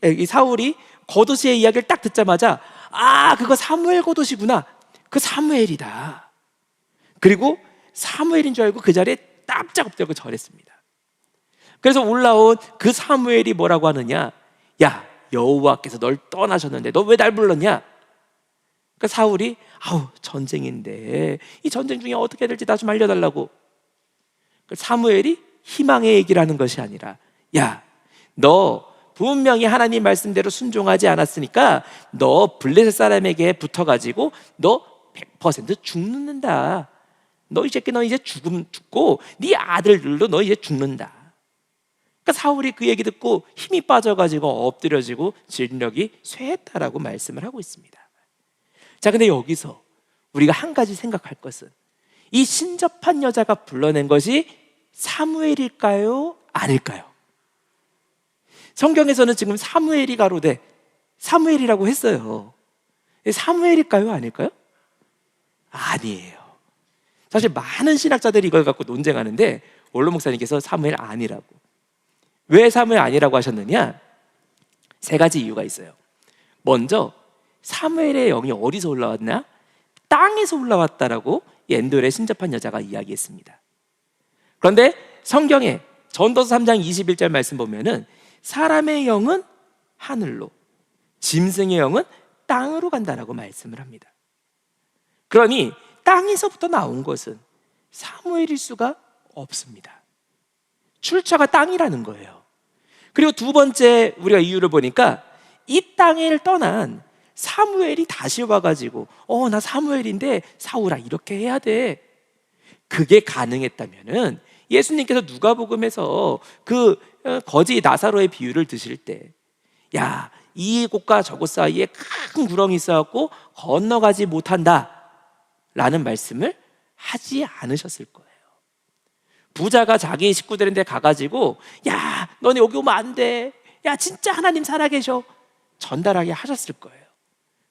이 사울이 겉옷의 이야기를 딱 듣자마자 아, 그거 사무엘 겉옷이구나. 그 사무엘이다. 그리고 사무엘인 줄 알고 그 자리에 납작 엎드려 절했습니다. 그래서 올라온 그 사무엘이 뭐라고 하느냐? 야, 여호와께서 널 떠나셨는데 너 왜 날 불렀냐? 그러니까 사울이 아우, 전쟁인데 이 전쟁 중에 어떻게 될지 나 좀 알려달라고. 사무엘이 희망의 얘기를 하는 것이 아니라 야, 너 분명히 하나님 말씀대로 순종하지 않았으니까 너 블레셋 사람에게 붙어가지고 너 100% 죽는다. 너 이제 죽고 네 아들들도 너 이제 죽는다. 그러니까 사울이 그 얘기 듣고 힘이 빠져가지고 엎드려지고 진력이 쇠했다라고 말씀을 하고 있습니다. 자, 근데 여기서 우리가 한 가지 생각할 것은 이 신접한 여자가 불러낸 것이 사무엘일까요? 아닐까요? 성경에서는 지금 사무엘이 가로되 사무엘이라고 했어요. 사무엘일까요? 아닐까요? 아니에요. 사실 많은 신학자들이 이걸 갖고 논쟁하는데 원로 목사님께서 사무엘 아니라고. 왜 사무엘 아니라고 하셨느냐? 세 가지 이유가 있어요. 먼저 사무엘의 영이 어디서 올라왔나? 땅에서 올라왔다라고 엔돌에 신접한 여자가 이야기했습니다. 그런데 성경에 전도서 3장 21절 말씀 보면은 사람의 영은 하늘로, 짐승의 영은 땅으로 간다라고 말씀을 합니다. 그러니 땅에서부터 나온 것은 사무엘일 수가 없습니다. 출처가 땅이라는 거예요. 그리고 두 번째 우리가 이유를 보니까 이 땅을 떠난 사무엘이 다시 와가지고 나 사무엘인데 사울아 이렇게 해야 돼, 그게 가능했다면은 예수님께서 누가복음에서 그 거지 나사로의 비유를 드실 때, 야, 이곳과 저곳 사이에 큰 구렁이 있어갖고 건너가지 못한다 라는 말씀을 하지 않으셨을 거예요. 부자가 자기 식구들한테 가가지고 야, 너네 여기 오면 안 돼, 야 진짜 하나님 살아계셔, 전달하게 하셨을 거예요.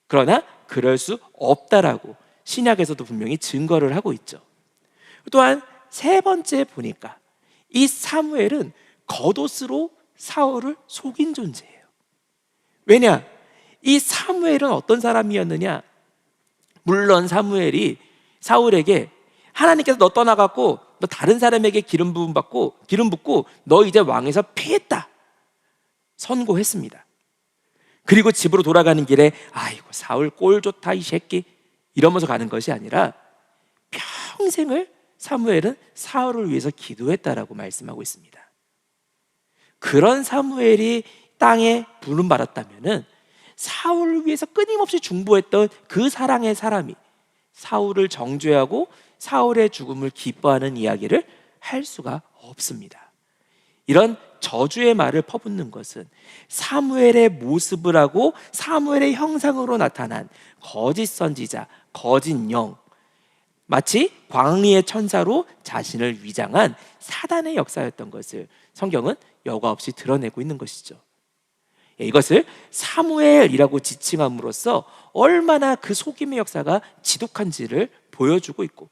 그러나 그럴 수 없다라고 신약에서도 분명히 증거를 하고 있죠. 또한 세 번째 보니까 이 사무엘은 겉옷으로 사울을 속인 존재예요. 왜냐? 이 사무엘은 어떤 사람이었느냐? 물론 사무엘이 사울에게 하나님께서 너 떠나갖고 너 다른 사람에게 기름 붓고 너 이제 왕에서 피했다 선고했습니다. 그리고 집으로 돌아가는 길에 아이고 사울 꼴 좋다 이 새끼 이러면서 가는 것이 아니라 평생을 사무엘은 사울을 위해서 기도했다라고 말씀하고 있습니다. 그런 사무엘이 땅에 부름받았다면은 사울을 위해서 끊임없이 중보했던 그 사랑의 사람이 사울을 정죄하고 사울의 죽음을 기뻐하는 이야기를 할 수가 없습니다. 이런 저주의 말을 퍼붓는 것은 사무엘의 모습을 하고 사무엘의 형상으로 나타난 거짓 선지자, 거짓 영, 마치 광리의 천사로 자신을 위장한 사단의 역사였던 것을 성경은 여과 없이 드러내고 있는 것이죠. 이것을 사무엘이라고 지칭함으로써 얼마나 그 속임의 역사가 지독한지를 보여주고 있고,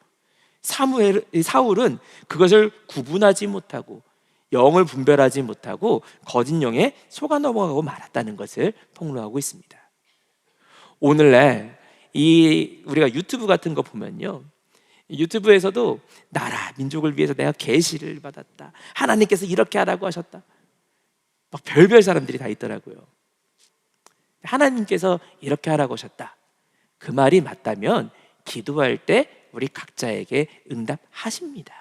사울은 그것을 구분하지 못하고 영을 분별하지 못하고 거짓 영에 속아 넘어가고 말았다는 것을 폭로하고 있습니다. 오늘날 우리가 유튜브 같은 거 보면요, 유튜브에서도 나라 민족을 위해서 내가 계시를 받았다, 하나님께서 이렇게 하라고 하셨다, 막 별별 사람들이 다 있더라고요. 하나님께서 이렇게 하라고 하셨다, 그 말이 맞다면 기도할 때 우리 각자에게 응답하십니다.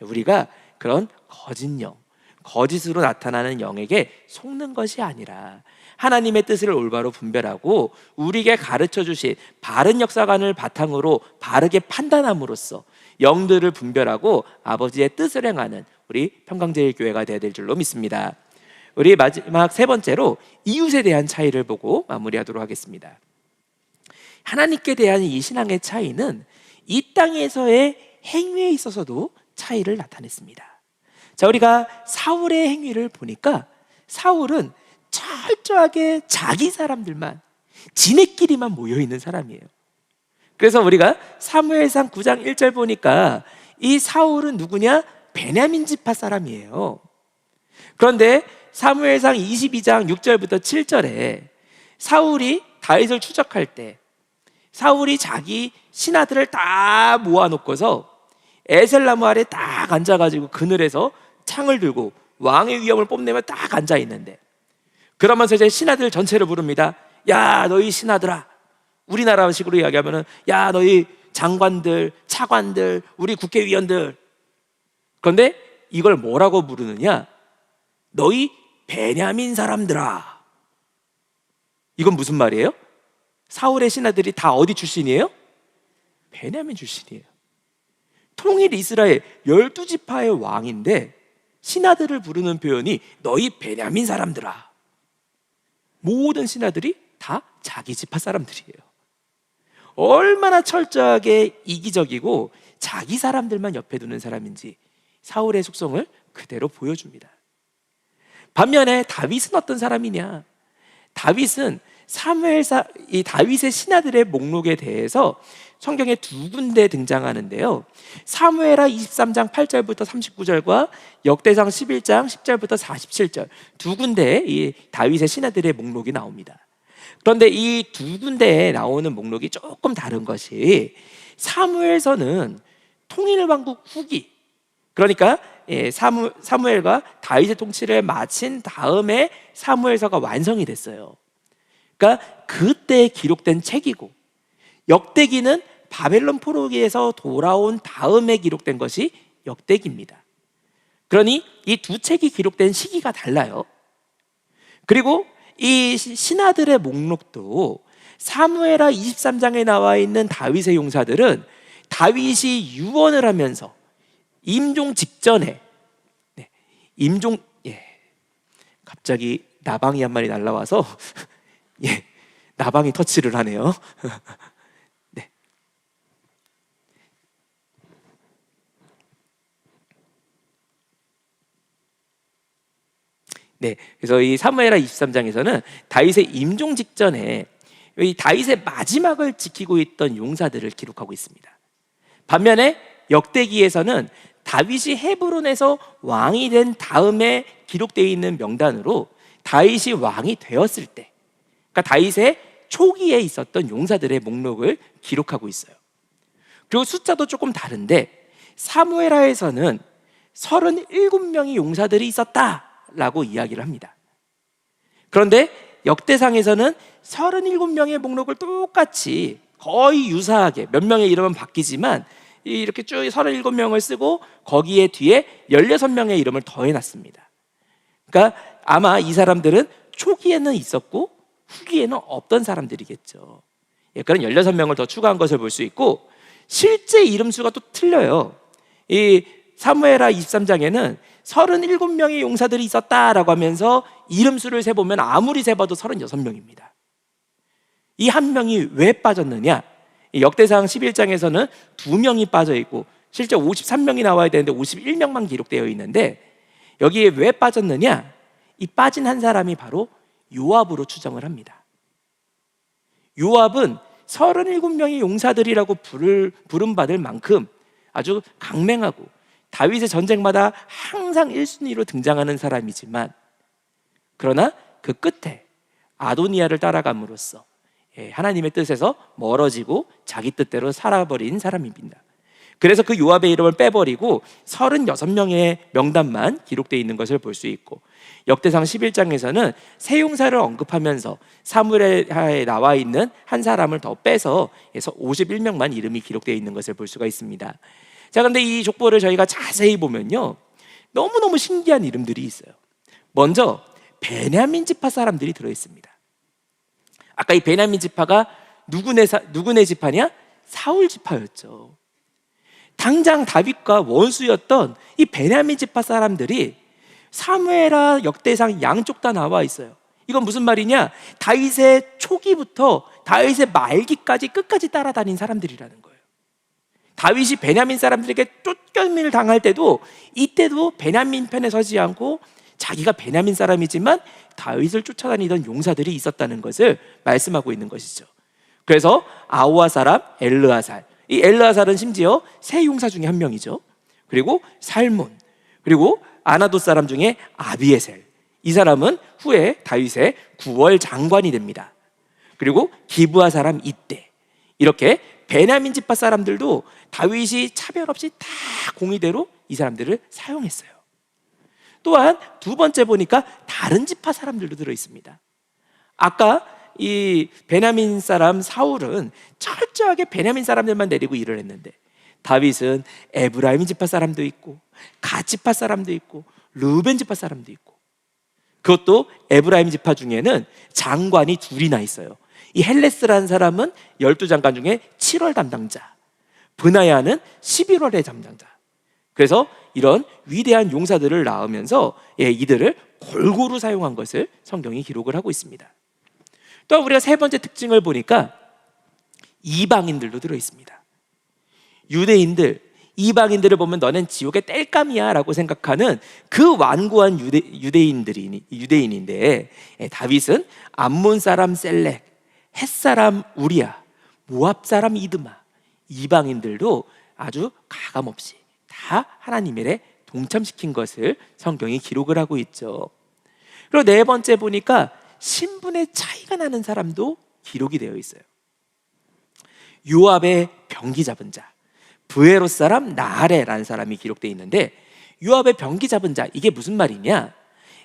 우리가 그런 거짓 영, 거짓으로 나타나는 영에게 속는 것이 아니라 하나님의 뜻을 올바로 분별하고 우리에게 가르쳐 주신 바른 역사관을 바탕으로 바르게 판단함으로써 영들을 분별하고 아버지의 뜻을 행하는 우리 평강제일교회가 되어야 될 줄로 믿습니다. 우리 마지막 세 번째로 이웃에 대한 차이를 보고 마무리하도록 하겠습니다. 하나님께 대한 이 신앙의 차이는 이 땅에서의 행위에 있어서도 차이를 나타냈습니다. 자, 우리가 사울의 행위를 보니까 사울은 철저하게 자기 사람들만, 지네끼리만 모여있는 사람이에요. 그래서 우리가 사무엘상 9장 1절 보니까 이 사울은 누구냐? 베냐민 지파 사람이에요. 그런데 사무엘상 22장 6절부터 7절에 사울이 다윗을 추적할 때 사울이 자기 신하들을 다 모아놓고서 에셀나무 아래 딱 앉아가지고 그늘에서 창을 들고 왕의 위엄을 뽐내며 딱 앉아있는데, 그러면서 이제 신하들 전체를 부릅니다. 야, 너희 신하들아, 우리나라식으로 이야기하면은 야, 너희 장관들, 차관들, 우리 국회의원들. 그런데 이걸 뭐라고 부르느냐? 너희 베냐민 사람들아. 이건 무슨 말이에요? 사울의 신하들이 다 어디 출신이에요? 베냐민 출신이에요. 통일 이스라엘 12지파의 왕인데 신하들을 부르는 표현이 너희 베냐민 사람들아. 모든 신하들이 다 자기 지파 사람들이에요. 얼마나 철저하게 이기적이고 자기 사람들만 옆에 두는 사람인지 사울의 속성을 그대로 보여줍니다. 반면에 다윗은 어떤 사람이냐? 다윗은 이 다윗의 신하들의 목록에 대해서 성경에 두 군데 등장하는데요, 사무엘하 23장 8절부터 39절과 역대상 11장 10절부터 47절 두 군데에 이 다윗의 신하들의 목록이 나옵니다. 그런데 이 두 군데에 나오는 목록이 조금 다른 것이, 사무엘서는 통일왕국 후기, 그러니까 사무엘과 다윗의 통치를 마친 다음에 사무엘서가 완성이 됐어요. 그러니까 그때 기록된 책이고, 역대기는 바벨론 포로기에서 돌아온 다음에 기록된 것이 역대기입니다. 그러니 이 두 책이 기록된 시기가 달라요. 그리고 이 신하들의 목록도 사무엘하 23장에 나와 있는 다윗의 용사들은 다윗이 유언을 하면서 임종 직전에, 임종, 갑자기 나방이 한 마리 날라와서 나방이 터치를 하네요. 그래서 이 사무엘하 23장에서는 다윗의 임종 직전에 이 다윗의 마지막을 지키고 있던 용사들을 기록하고 있습니다. 반면에 역대기에서는 다윗이 헤브론에서 왕이 된 다음에 기록되어 있는 명단으로 다윗이 왕이 되었을 때, 그러니까 다윗의 초기에 있었던 용사들의 목록을 기록하고 있어요. 그리고 숫자도 조금 다른데, 사무엘하에서는 37명의 용사들이 있었다라고 이야기를 합니다. 그런데 역대상에서는 37명의 목록을 똑같이 거의 유사하게, 몇 명의 이름은 바뀌지만 이렇게 쭉 37명을 쓰고 거기에 뒤에 16명의 이름을 더해놨습니다. 그러니까 아마 이 사람들은 초기에는 있었고 후기에는 없던 사람들이겠죠. 그런 16명을 더 추가한 것을 볼 수 있고, 실제 이름 수가 또 틀려요. 이 사무엘하 23장에는 37명의 용사들이 있었다라고 하면서 이름 수를 세보면 아무리 세봐도 36명입니다. 이 한 명이 왜 빠졌느냐? 역대상 11장에서는 2명이 빠져 있고 실제 53명이 나와야 되는데 51명만 기록되어 있는데, 여기에 왜 빠졌느냐? 이 빠진 한 사람이 바로 요압으로 추정을 합니다. 요압은 37명의 용사들이라고 부름받을 만큼 아주 강맹하고 다윗의 전쟁마다 항상 1순위로 등장하는 사람이지만, 그러나 그 끝에 아도니아를 따라감으로써 하나님의 뜻에서 멀어지고 자기 뜻대로 살아버린 사람입니다. 그래서 그 요압의 이름을 빼버리고 36명의 명단만 기록되어 있는 것을 볼 수 있고, 역대상 11장에서는 세 용사를 언급하면서 사무엘하에 나와 있는 한 사람을 더 빼서 51명만 이름이 기록되어 있는 것을 볼 수가 있습니다. 자, 그런데 이 족보를 저희가 자세히 보면요, 너무너무 신기한 이름들이 있어요. 먼저 베냐민 지파 사람들이 들어있습니다. 아까 이 베냐민 지파가 누구네 지파냐? 사울 지파였죠. 당장 다윗과 원수였던 이 베냐민 지파 사람들이 사무엘하 역대상 양쪽 다 나와 있어요. 이건 무슨 말이냐? 다윗의 초기부터 다윗의 말기까지 끝까지 따라다닌 사람들이라는 거예요. 다윗이 베냐민 사람들에게 쫓겨짐을 당할 때도 이때도 베냐민 편에 서지 않고 자기가 베냐민 사람이지만 다윗을 쫓아다니던 용사들이 있었다는 것을 말씀하고 있는 것이죠. 그래서 아호와 사람 엘르아살, 이 엘르아살은 심지어 세 용사 중에 한 명이죠. 그리고 살몬, 그리고 아나돗 사람 중에 아비에셀, 이 사람은 후에 다윗의 9월 장관이 됩니다. 그리고 기브아 사람 이때, 이렇게 베냐민 지파 사람들도 다윗이 차별 없이 다 공의대로 이 사람들을 사용했어요. 또한 두 번째 보니까 다른 지파 사람들도 들어있습니다. 아까 이 베냐민 사람 사울은 철저하게 베냐민 사람들만 내리고 일을 했는데, 다윗은 에브라임 지파 사람도 있고 갓 지파 사람도 있고 르벤 지파 사람도 있고, 그것도 에브라임 지파 중에는 장관이 둘이나 있어요. 이 헬레스라는 사람은 12장관 중에 7월 담당자, 브나야는 11월의 담당자. 그래서 이런 위대한 용사들을 낳으면서 이들을 골고루 사용한 것을 성경이 기록을 하고 있습니다. 또 우리가 세 번째 특징을 보니까 이방인들도 들어있습니다. 유대인들, 이방인들을 보면 너는 지옥의 땔감이야 라고 생각하는 그 완고한 유대인인데, 다윗은 암몬 사람 셀렉, 헷 사람 우리야, 모압 사람 이드마, 이방인들도 아주 가감없이 다 하나님 일에 동참시킨 것을 성경이 기록을 하고 있죠. 그리고 네 번째 보니까 신분의 차이가 나는 사람도 기록이 되어 있어요. 요압의 병기 잡은 자, 브에롯 사람 나아레라는 사람이 기록되어 있는데, 요압의 병기 잡은 자, 이게 무슨 말이냐?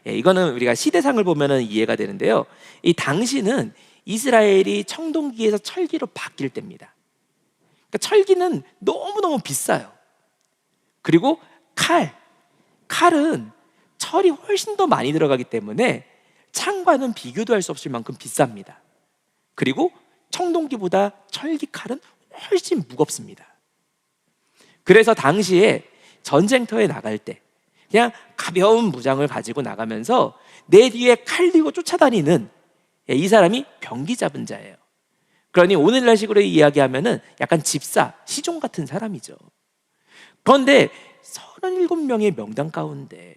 이거는 우리가 시대상을 보면 이해가 되는데요, 이 당시는 이스라엘이 청동기에서 철기로 바뀔 때입니다. 그러니까 철기는 너무너무 비싸요. 그리고 칼은 철이 훨씬 더 많이 들어가기 때문에 창과는 비교도 할 수 없을 만큼 비쌉니다. 그리고 청동기보다 철기 칼은 훨씬 무겁습니다. 그래서 당시에 전쟁터에 나갈 때 그냥 가벼운 무장을 가지고 나가면서 내 뒤에 칼 들고 쫓아다니는 이 사람이 병기 잡은 자예요. 그러니 오늘날식으로 이야기하면은 약간 집사, 시종 같은 사람이죠. 그런데 37명의 명단 가운데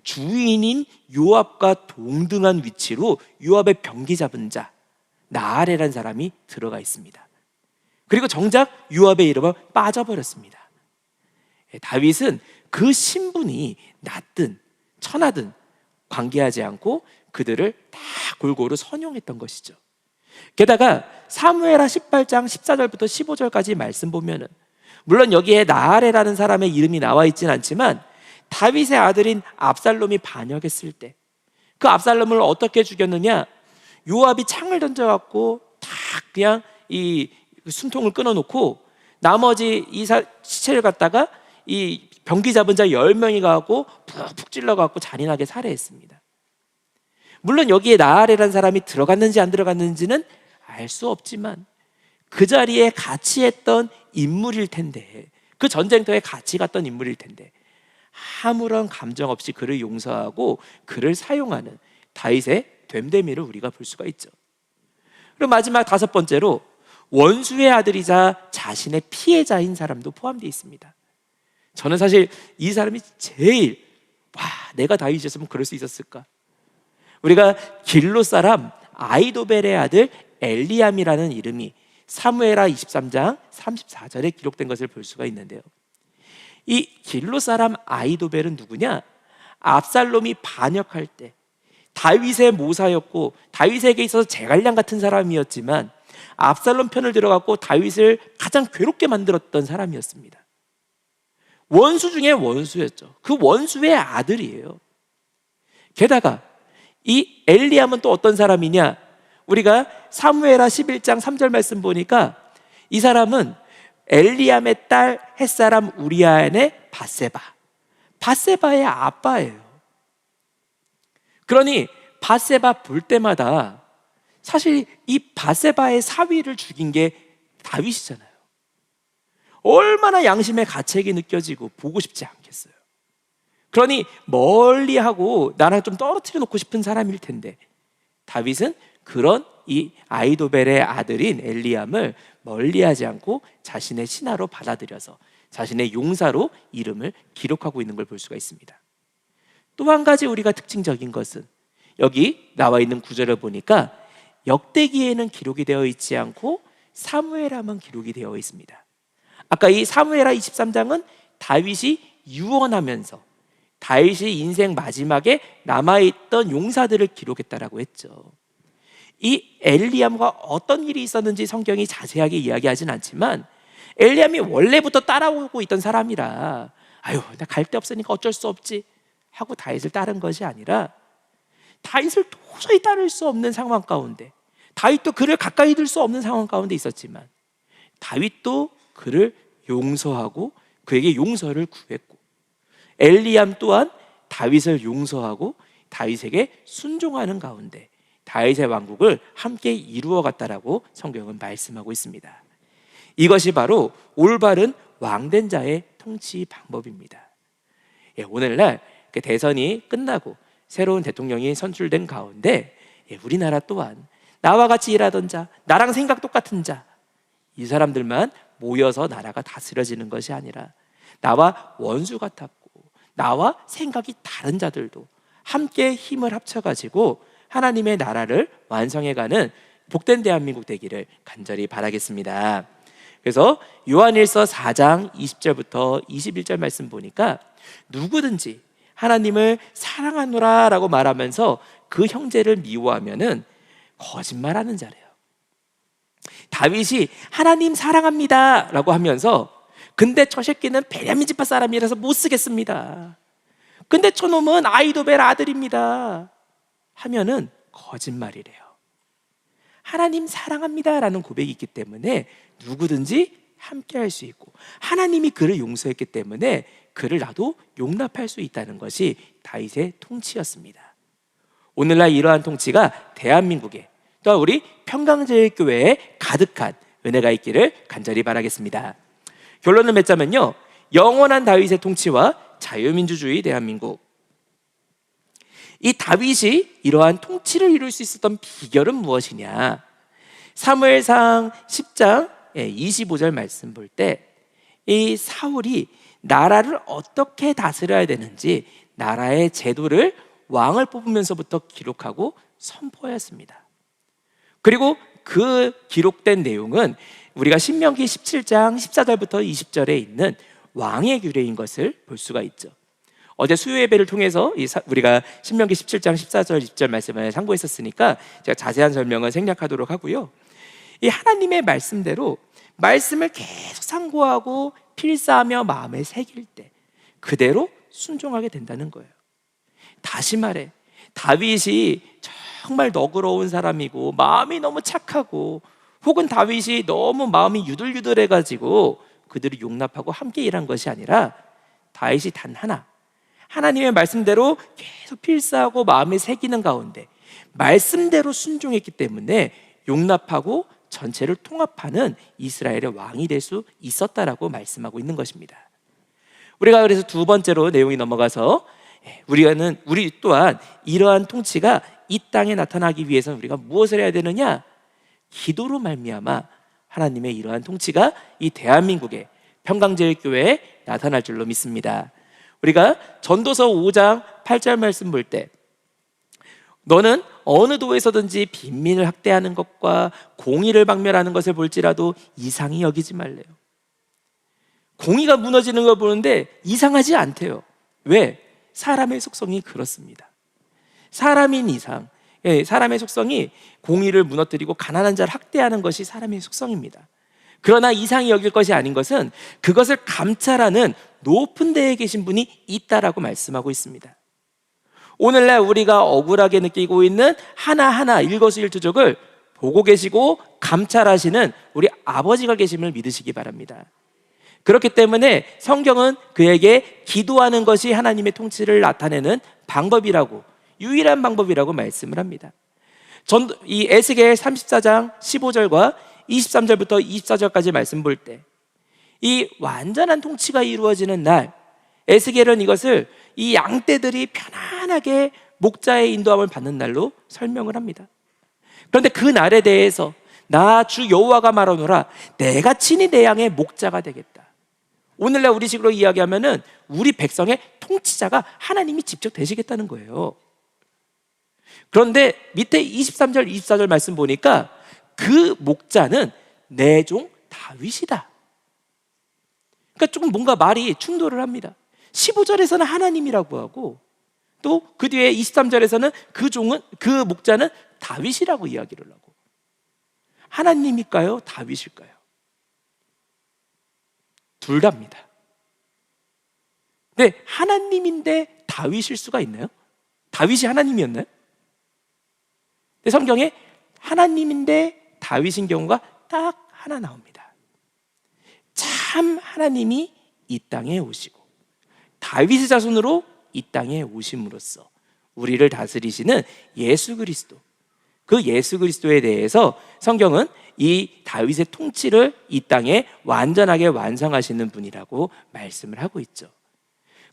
주인인 요압과 동등한 위치로 요압의 병기 잡은 자 나아레라는 사람이 들어가 있습니다. 그리고 정작 요압의 이름은 빠져버렸습니다. 다윗은 그 신분이 낮든 천하든 관계하지 않고 그들을 다 골고루 선용했던 것이죠. 게다가 사무엘하 18장 14절부터 15절까지 말씀 보면은, 물론 여기에 나아레라는 사람의 이름이 나와 있지는 않지만 다윗의 아들인 압살롬이 반역했을 때 그 압살롬을 어떻게 죽였느냐, 요압이 창을 던져갖고 다 그냥 이 숨통을 끊어놓고 나머지 시체를 갖다가 이 병기 잡은 자 10명이 가고 푹푹 찔러갖고 잔인하게 살해했습니다. 물론 여기에 나아레라는 사람이 들어갔는지 안 들어갔는지는 알 수 없지만 그 자리에 같이 했던 인물일 텐데, 그 전쟁터에 같이 갔던 인물일 텐데 아무런 감정 없이 그를 용서하고 그를 사용하는 다윗의 됨됨이를 우리가 볼 수가 있죠. 그리고 마지막 5번째로 원수의 아들이자 자신의 피해자인 사람도 포함되어 있습니다. 저는 사실 이 사람이 제일 내가 다윗이었으면 그럴 수 있었을까? 우리가 길로 사람 아히도벨의 아들 엘리암이라는 이름이 사무엘하 23장 34절에 기록된 것을 볼 수가 있는데요, 이 길로 사람 아히도벨은 누구냐? 압살롬이 반역할 때 다윗의 모사였고 다윗에게 있어서 제갈량 같은 사람이었지만 압살롬 편을 들어갖고 다윗을 가장 괴롭게 만들었던 사람이었습니다. 원수 중에 원수였죠. 그 원수의 아들이에요. 게다가 이 엘리암은 또 어떤 사람이냐? 우리가 사무엘하 11장 3절 말씀 보니까 이 사람은 엘리암의 딸 햇사람 우리아의 밧세바의 아빠예요. 그러니 밧세바 볼 때마다 사실 이 밧세바의 사위를 죽인 게 다윗이잖아요. 얼마나 양심의 가책이 느껴지고 보고 싶지 않겠어요. 그러니 멀리하고 나랑 좀 떨어뜨려 놓고 싶은 사람일 텐데 다윗은 그런 이 아히도벨의 아들인 엘리암을 멀리하지 않고 자신의 신하로 받아들여서 자신의 용사로 이름을 기록하고 있는 걸 볼 수가 있습니다. 또 한 가지 우리가 특징적인 것은 여기 나와 있는 구절을 보니까 역대기에는 기록이 되어 있지 않고 사무엘하만 기록이 되어 있습니다. 아까 이 사무엘하 23장은 다윗이 유언하면서 다윗이 인생 마지막에 남아있던 용사들을 기록했다라고 했죠. 이 엘리암과 어떤 일이 있었는지 성경이 자세하게 이야기하진 않지만 엘리암이 원래부터 따라오고 있던 사람이라 나 갈 데 없으니까 어쩔 수 없지 하고 다윗을 따른 것이 아니라 다윗을 도저히 따를 수 없는 상황 가운데, 다윗도 그를 가까이 들 수 없는 상황 가운데 있었지만 다윗도 그를 용서하고 그에게 용서를 구했고, 엘리암 또한 다윗을 용서하고 다윗에게 순종하는 가운데 다윗의 왕국을 함께 이루어 갔다라고 성경은 말씀하고 있습니다. 이것이 바로 올바른 왕된 자의 통치 방법입니다. 오늘날 대선이 끝나고 새로운 대통령이 선출된 가운데 우리나라 또한 나와 같이 일하던 자, 나랑 생각 똑같은 자, 이 사람들만 모여서 나라가 다스려지는 것이 아니라 나와 원수 같았고 나와 생각이 다른 자들도 함께 힘을 합쳐가지고 하나님의 나라를 완성해가는 복된 대한민국 되기를 간절히 바라겠습니다. 그래서 요한일서 4장 20절부터 21절 말씀 보니까 누구든지 하나님을 사랑하노라 라고 말하면서 그 형제를 미워하면은 거짓말하는 자래요. 다윗이 하나님 사랑합니다 라고 하면서 근데 저 새끼는 베냐민 지파 사람이라서 못 쓰겠습니다, 근데 저놈은 아이도벨 아들입니다 하면은 거짓말이래요. 하나님 사랑합니다 라는 고백이 있기 때문에 누구든지 함께 할 수 있고, 하나님이 그를 용서했기 때문에 그를 나도 용납할 수 있다는 것이 다윗의 통치였습니다. 오늘날 이러한 통치가 대한민국에, 또 우리 평강제일교회에 가득한 은혜가 있기를 간절히 바라겠습니다. 결론을 맺자면요, 영원한 다윗의 통치와 자유민주주의 대한민국. 이 다윗이 이러한 통치를 이룰 수 있었던 비결은 무엇이냐? 사무엘상 10장 25절 말씀 볼 때 이 사울이 나라를 어떻게 다스려야 되는지 나라의 제도를 왕을 뽑으면서부터 기록하고 선포하였습니다. 그리고 그 기록된 내용은 우리가 신명기 17장 14절부터 20절에 있는 왕의 규례인 것을 볼 수가 있죠. 어제 수요 예배를 통해서 우리가 신명기 17장 14절 20절 말씀을 상고했었으니까 제가 자세한 설명을 생략하도록 하고요, 이 하나님의 말씀대로 말씀을 계속 상고하고 필사하며 마음에 새길 때 그대로 순종하게 된다는 거예요. 다시 말해, 다윗이 정말 너그러운 사람이고 마음이 너무 착하고, 혹은 다윗이 너무 마음이 유들유들해가지고 그들을 용납하고 함께 일한 것이 아니라 다윗이 단 하나, 하나님의 말씀대로 계속 필사하고 마음에 새기는 가운데 말씀대로 순종했기 때문에 용납하고 전체를 통합하는 이스라엘의 왕이 될 수 있었다라고 말씀하고 있는 것입니다. 우리가 그래서 두 번째로 내용이 넘어가서 우리 또한 이러한 통치가 이 땅에 나타나기 위해서는 우리가 무엇을 해야 되느냐? 기도로 말미암아 하나님의 이러한 통치가 이 대한민국의 평강제일교회에 나타날 줄로 믿습니다. 우리가 전도서 5장 8절 말씀 볼 때 너는 어느 도에서든지 빈민을 학대하는 것과 공의를 박멸하는 것을 볼지라도 이상히 여기지 말래요. 공의가 무너지는 걸 보는데 이상하지 않대요. 왜? 사람의 속성이 그렇습니다. 사람인 이상, 사람의 속성이 공의를 무너뜨리고 가난한 자를 학대하는 것이 사람의 속성입니다. 그러나 이상히 여길 것이 아닌 것은 그것을 감찰하는 높은 데에 계신 분이 있다라고 말씀하고 있습니다. 오늘날 우리가 억울하게 느끼고 있는 하나하나 일거수일투족을 보고 계시고 감찰하시는 우리 아버지가 계심을 믿으시기 바랍니다. 그렇기 때문에 성경은 그에게 기도하는 것이 하나님의 통치를 나타내는 방법이라고, 유일한 방법이라고 말씀을 합니다. 이 에스겔 34장 15절과 23절부터 24절까지 말씀 볼 때 이 완전한 통치가 이루어지는 날, 에스겔은 이것을 이 양떼들이 편안하게 목자의 인도함을 받는 날로 설명을 합니다. 그런데 그 날에 대해서 나 주 여호와가 말하노라, 내가 친히 내 양의 목자가 되겠다. 오늘날 우리식으로 이야기하면은 우리 백성의 통치자가 하나님이 직접 되시겠다는 거예요. 그런데 밑에 23절 24절 말씀 보니까 그 목자는 내 종 다윗이다. 그러니까 조금 뭔가 말이 충돌을 합니다. 15절에서는 하나님이라고 하고 또 그 뒤에 23절에서는 그 목자는 다윗이라고 이야기를 하고, 하나님일까요? 다윗일까요? 둘 다입니다. 근데 하나님인데 다윗일 수가 있나요? 다윗이 하나님이었나요? 근데 성경에 하나님인데 다윗인 경우가 딱 하나 나옵니다. 참 하나님이 이 땅에 오시고 다윗의 자손으로 이 땅에 오심으로써 우리를 다스리시는 예수 그리스도, 그 예수 그리스도에 대해서 성경은 이 다윗의 통치를 이 땅에 완전하게 완성하시는 분이라고 말씀을 하고 있죠.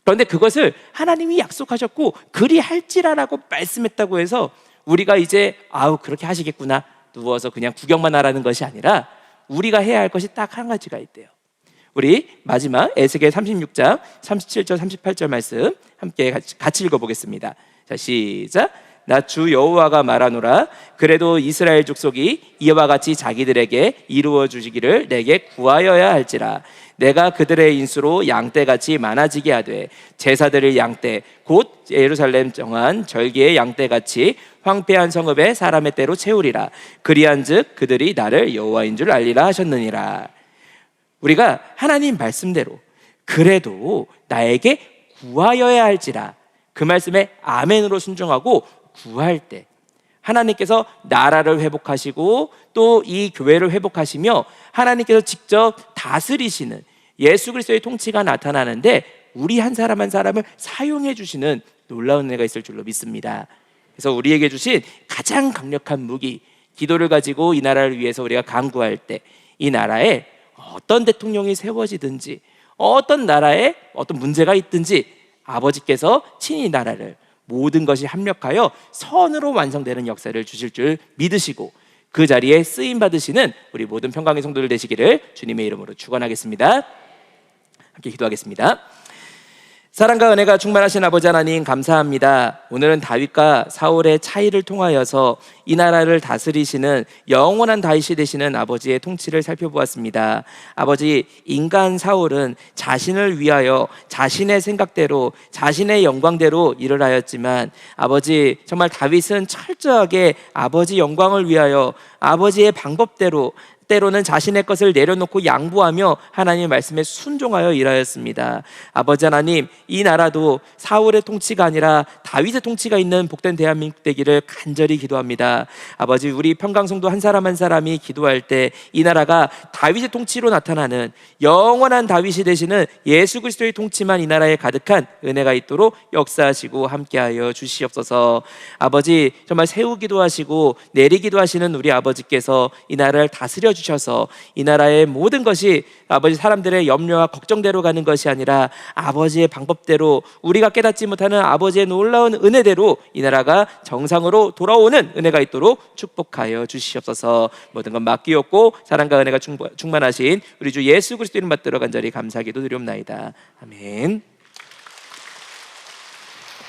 그런데 그것을 하나님이 약속하셨고 그리할지라라고 말씀했다고 해서 우리가 이제 그렇게 하시겠구나, 누워서 그냥 구경만 하라는 것이 아니라 우리가 해야 할 것이 딱 한 가지가 있대요. 우리 마지막 에스겔 36장 37절 38절 말씀 함께 같이 읽어보겠습니다. 자, 시작. 나 주 여호와가 말하노라. 그래도 이스라엘 족속이 이와 같이 자기들에게 이루어 주시기를 내게 구하여야 할지라. 내가 그들의 인수로 양떼같이 많아지게 하되 제사드릴 양떼 곧 예루살렘 정한 절기의 양떼같이 황폐한 성읍에 사람의 떼로 채우리라. 그리한즉 그들이 나를 여호와인 줄 알리라 하셨느니라. 우리가 하나님 말씀대로 그래도 나에게 구하여야 할지라, 그 말씀에 아멘으로 순종하고 구할 때 하나님께서 나라를 회복하시고 또 이 교회를 회복하시며 하나님께서 직접 다스리시는 예수 그리스도의 통치가 나타나는데 우리 한 사람 한 사람을 사용해 주시는 놀라운 은혜가 있을 줄로 믿습니다. 그래서 우리에게 주신 가장 강력한 무기, 기도를 가지고 이 나라를 위해서 우리가 간구할 때 이 나라에 어떤 대통령이 세워지든지 어떤 나라에 어떤 문제가 있든지 아버지께서 친히 나라를 모든 것이 합력하여 선으로 완성되는 역사를 주실 줄 믿으시고 그 자리에 쓰임 받으시는 우리 모든 평강의 성도들 되시기를 주님의 이름으로 축원하겠습니다. 함께 기도하겠습니다. 사랑과 은혜가 충만하신 아버지 하나님 감사합니다. 오늘은 다윗과 사울의 차이를 통하여서 이 나라를 다스리시는 영원한 다윗이 되시는 아버지의 통치를 살펴보았습니다. 아버지, 인간 사울은 자신을 위하여 자신의 생각대로 자신의 영광대로 일을 하였지만 아버지, 정말 다윗은 철저하게 아버지 영광을 위하여 아버지의 방법대로 때로는 자신의 것을 내려놓고 양보하며 하나님의 말씀에 순종하여 일하였습니다. 아버지 하나님, 이 나라도 사울의 통치가 아니라 다윗의 통치가 있는 복된 대한민국 되기를 간절히 기도합니다. 아버지, 우리 평강성도 한 사람 한 사람이 기도할 때 이 나라가 다윗의 통치로 나타나는 영원한 다윗이 되시는 예수 그리스도의 통치만 이 나라에 가득한 은혜가 있도록 역사하시고 함께하여 주시옵소서. 아버지, 정말 세우기도 하시고 내리기도 하시는 우리 아버지께서 이 나라를 다스려 주셔서 이 나라의 모든 것이 아버지 사람들의 염려와 걱정대로 가는 것이 아니라 아버지의 방법대로 우리가 깨닫지 못하는 아버지의 놀라운 은혜대로 이 나라가 정상으로 돌아오는 은혜가 있도록 축복하여 주시옵소서. 모든 것 맡기옵고 사랑과 은혜가 충만하신 우리 주 예수 그리스도 이름 받들어 간절히 감사기도 드리옵나이다. 아멘.